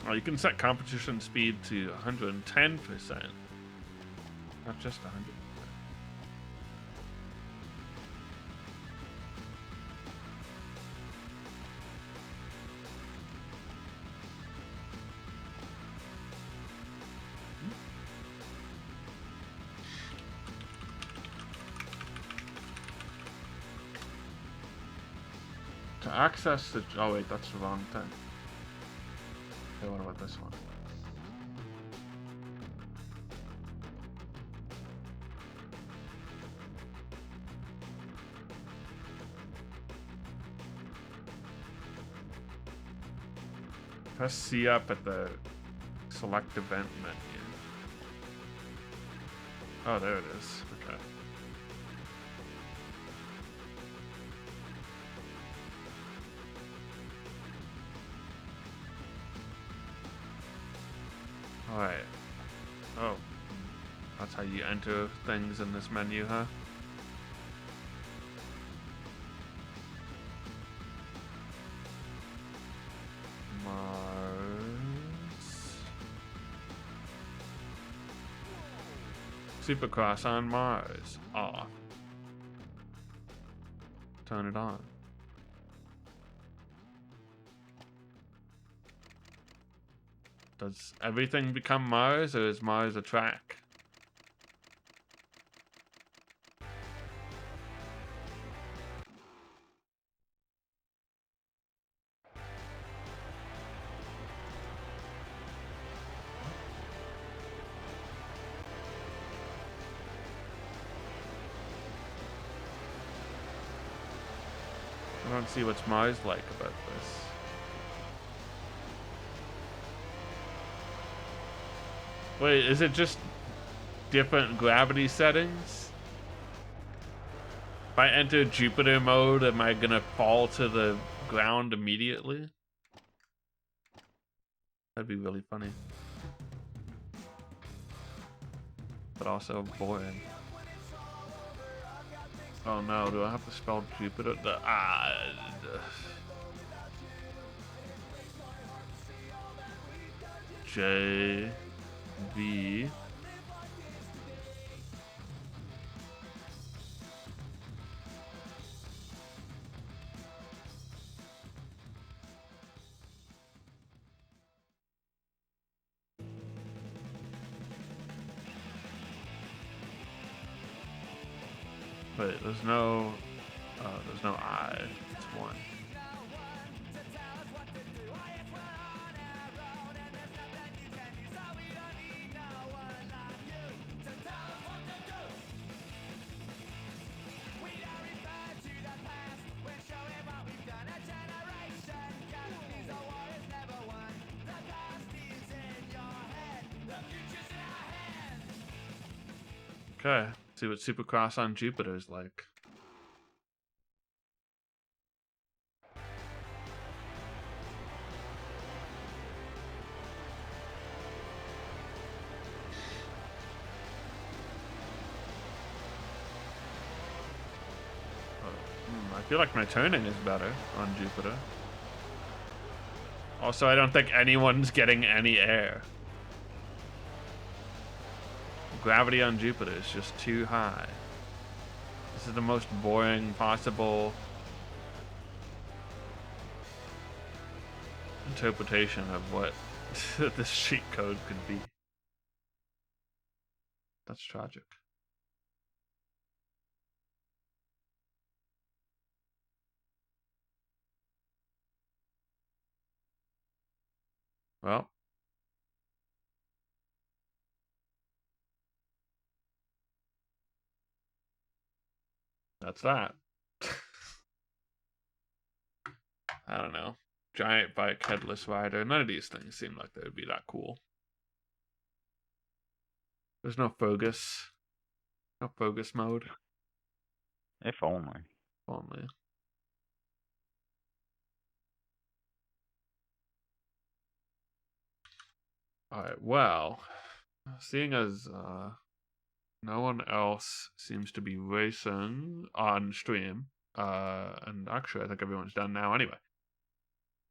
Oh, you can set competition speed to 110%, not just 100%. To access the... Oh wait, that's the wrong thing. Okay, what about this one? Press C up at the select event menu. Oh, there it is. Okay. Alright. Oh. That's how you enter things in this menu, huh? Mars. Supercross on Mars. Off. Turn it on. Does everything become Mars, or is Mars a track? I don't see what's Mars like about this. Wait, is it just different gravity settings? If I enter Jupiter mode, am I gonna fall to the ground immediately? That'd be really funny. But also boring. Oh no, do I have to spell Jupiter? J V Wait, there's no I. It's one. Okay, see what Supercross on Jupiter is like. I feel like my turning is better on Jupiter. Also, I don't think anyone's getting any air. Gravity on Jupiter is just too high. This is the most boring possible interpretation of what this cheat code could be. That's tragic. Well, that's that. I don't know. Giant bike, headless rider. None of these things seem like they would be that cool. There's no focus. No focus mode. If only. Only. Alright, well, seeing as no one else seems to be racing on stream, and actually I think everyone's done now anyway.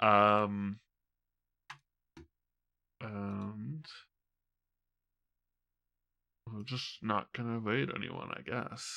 And we're just not gonna raid anyone, I guess.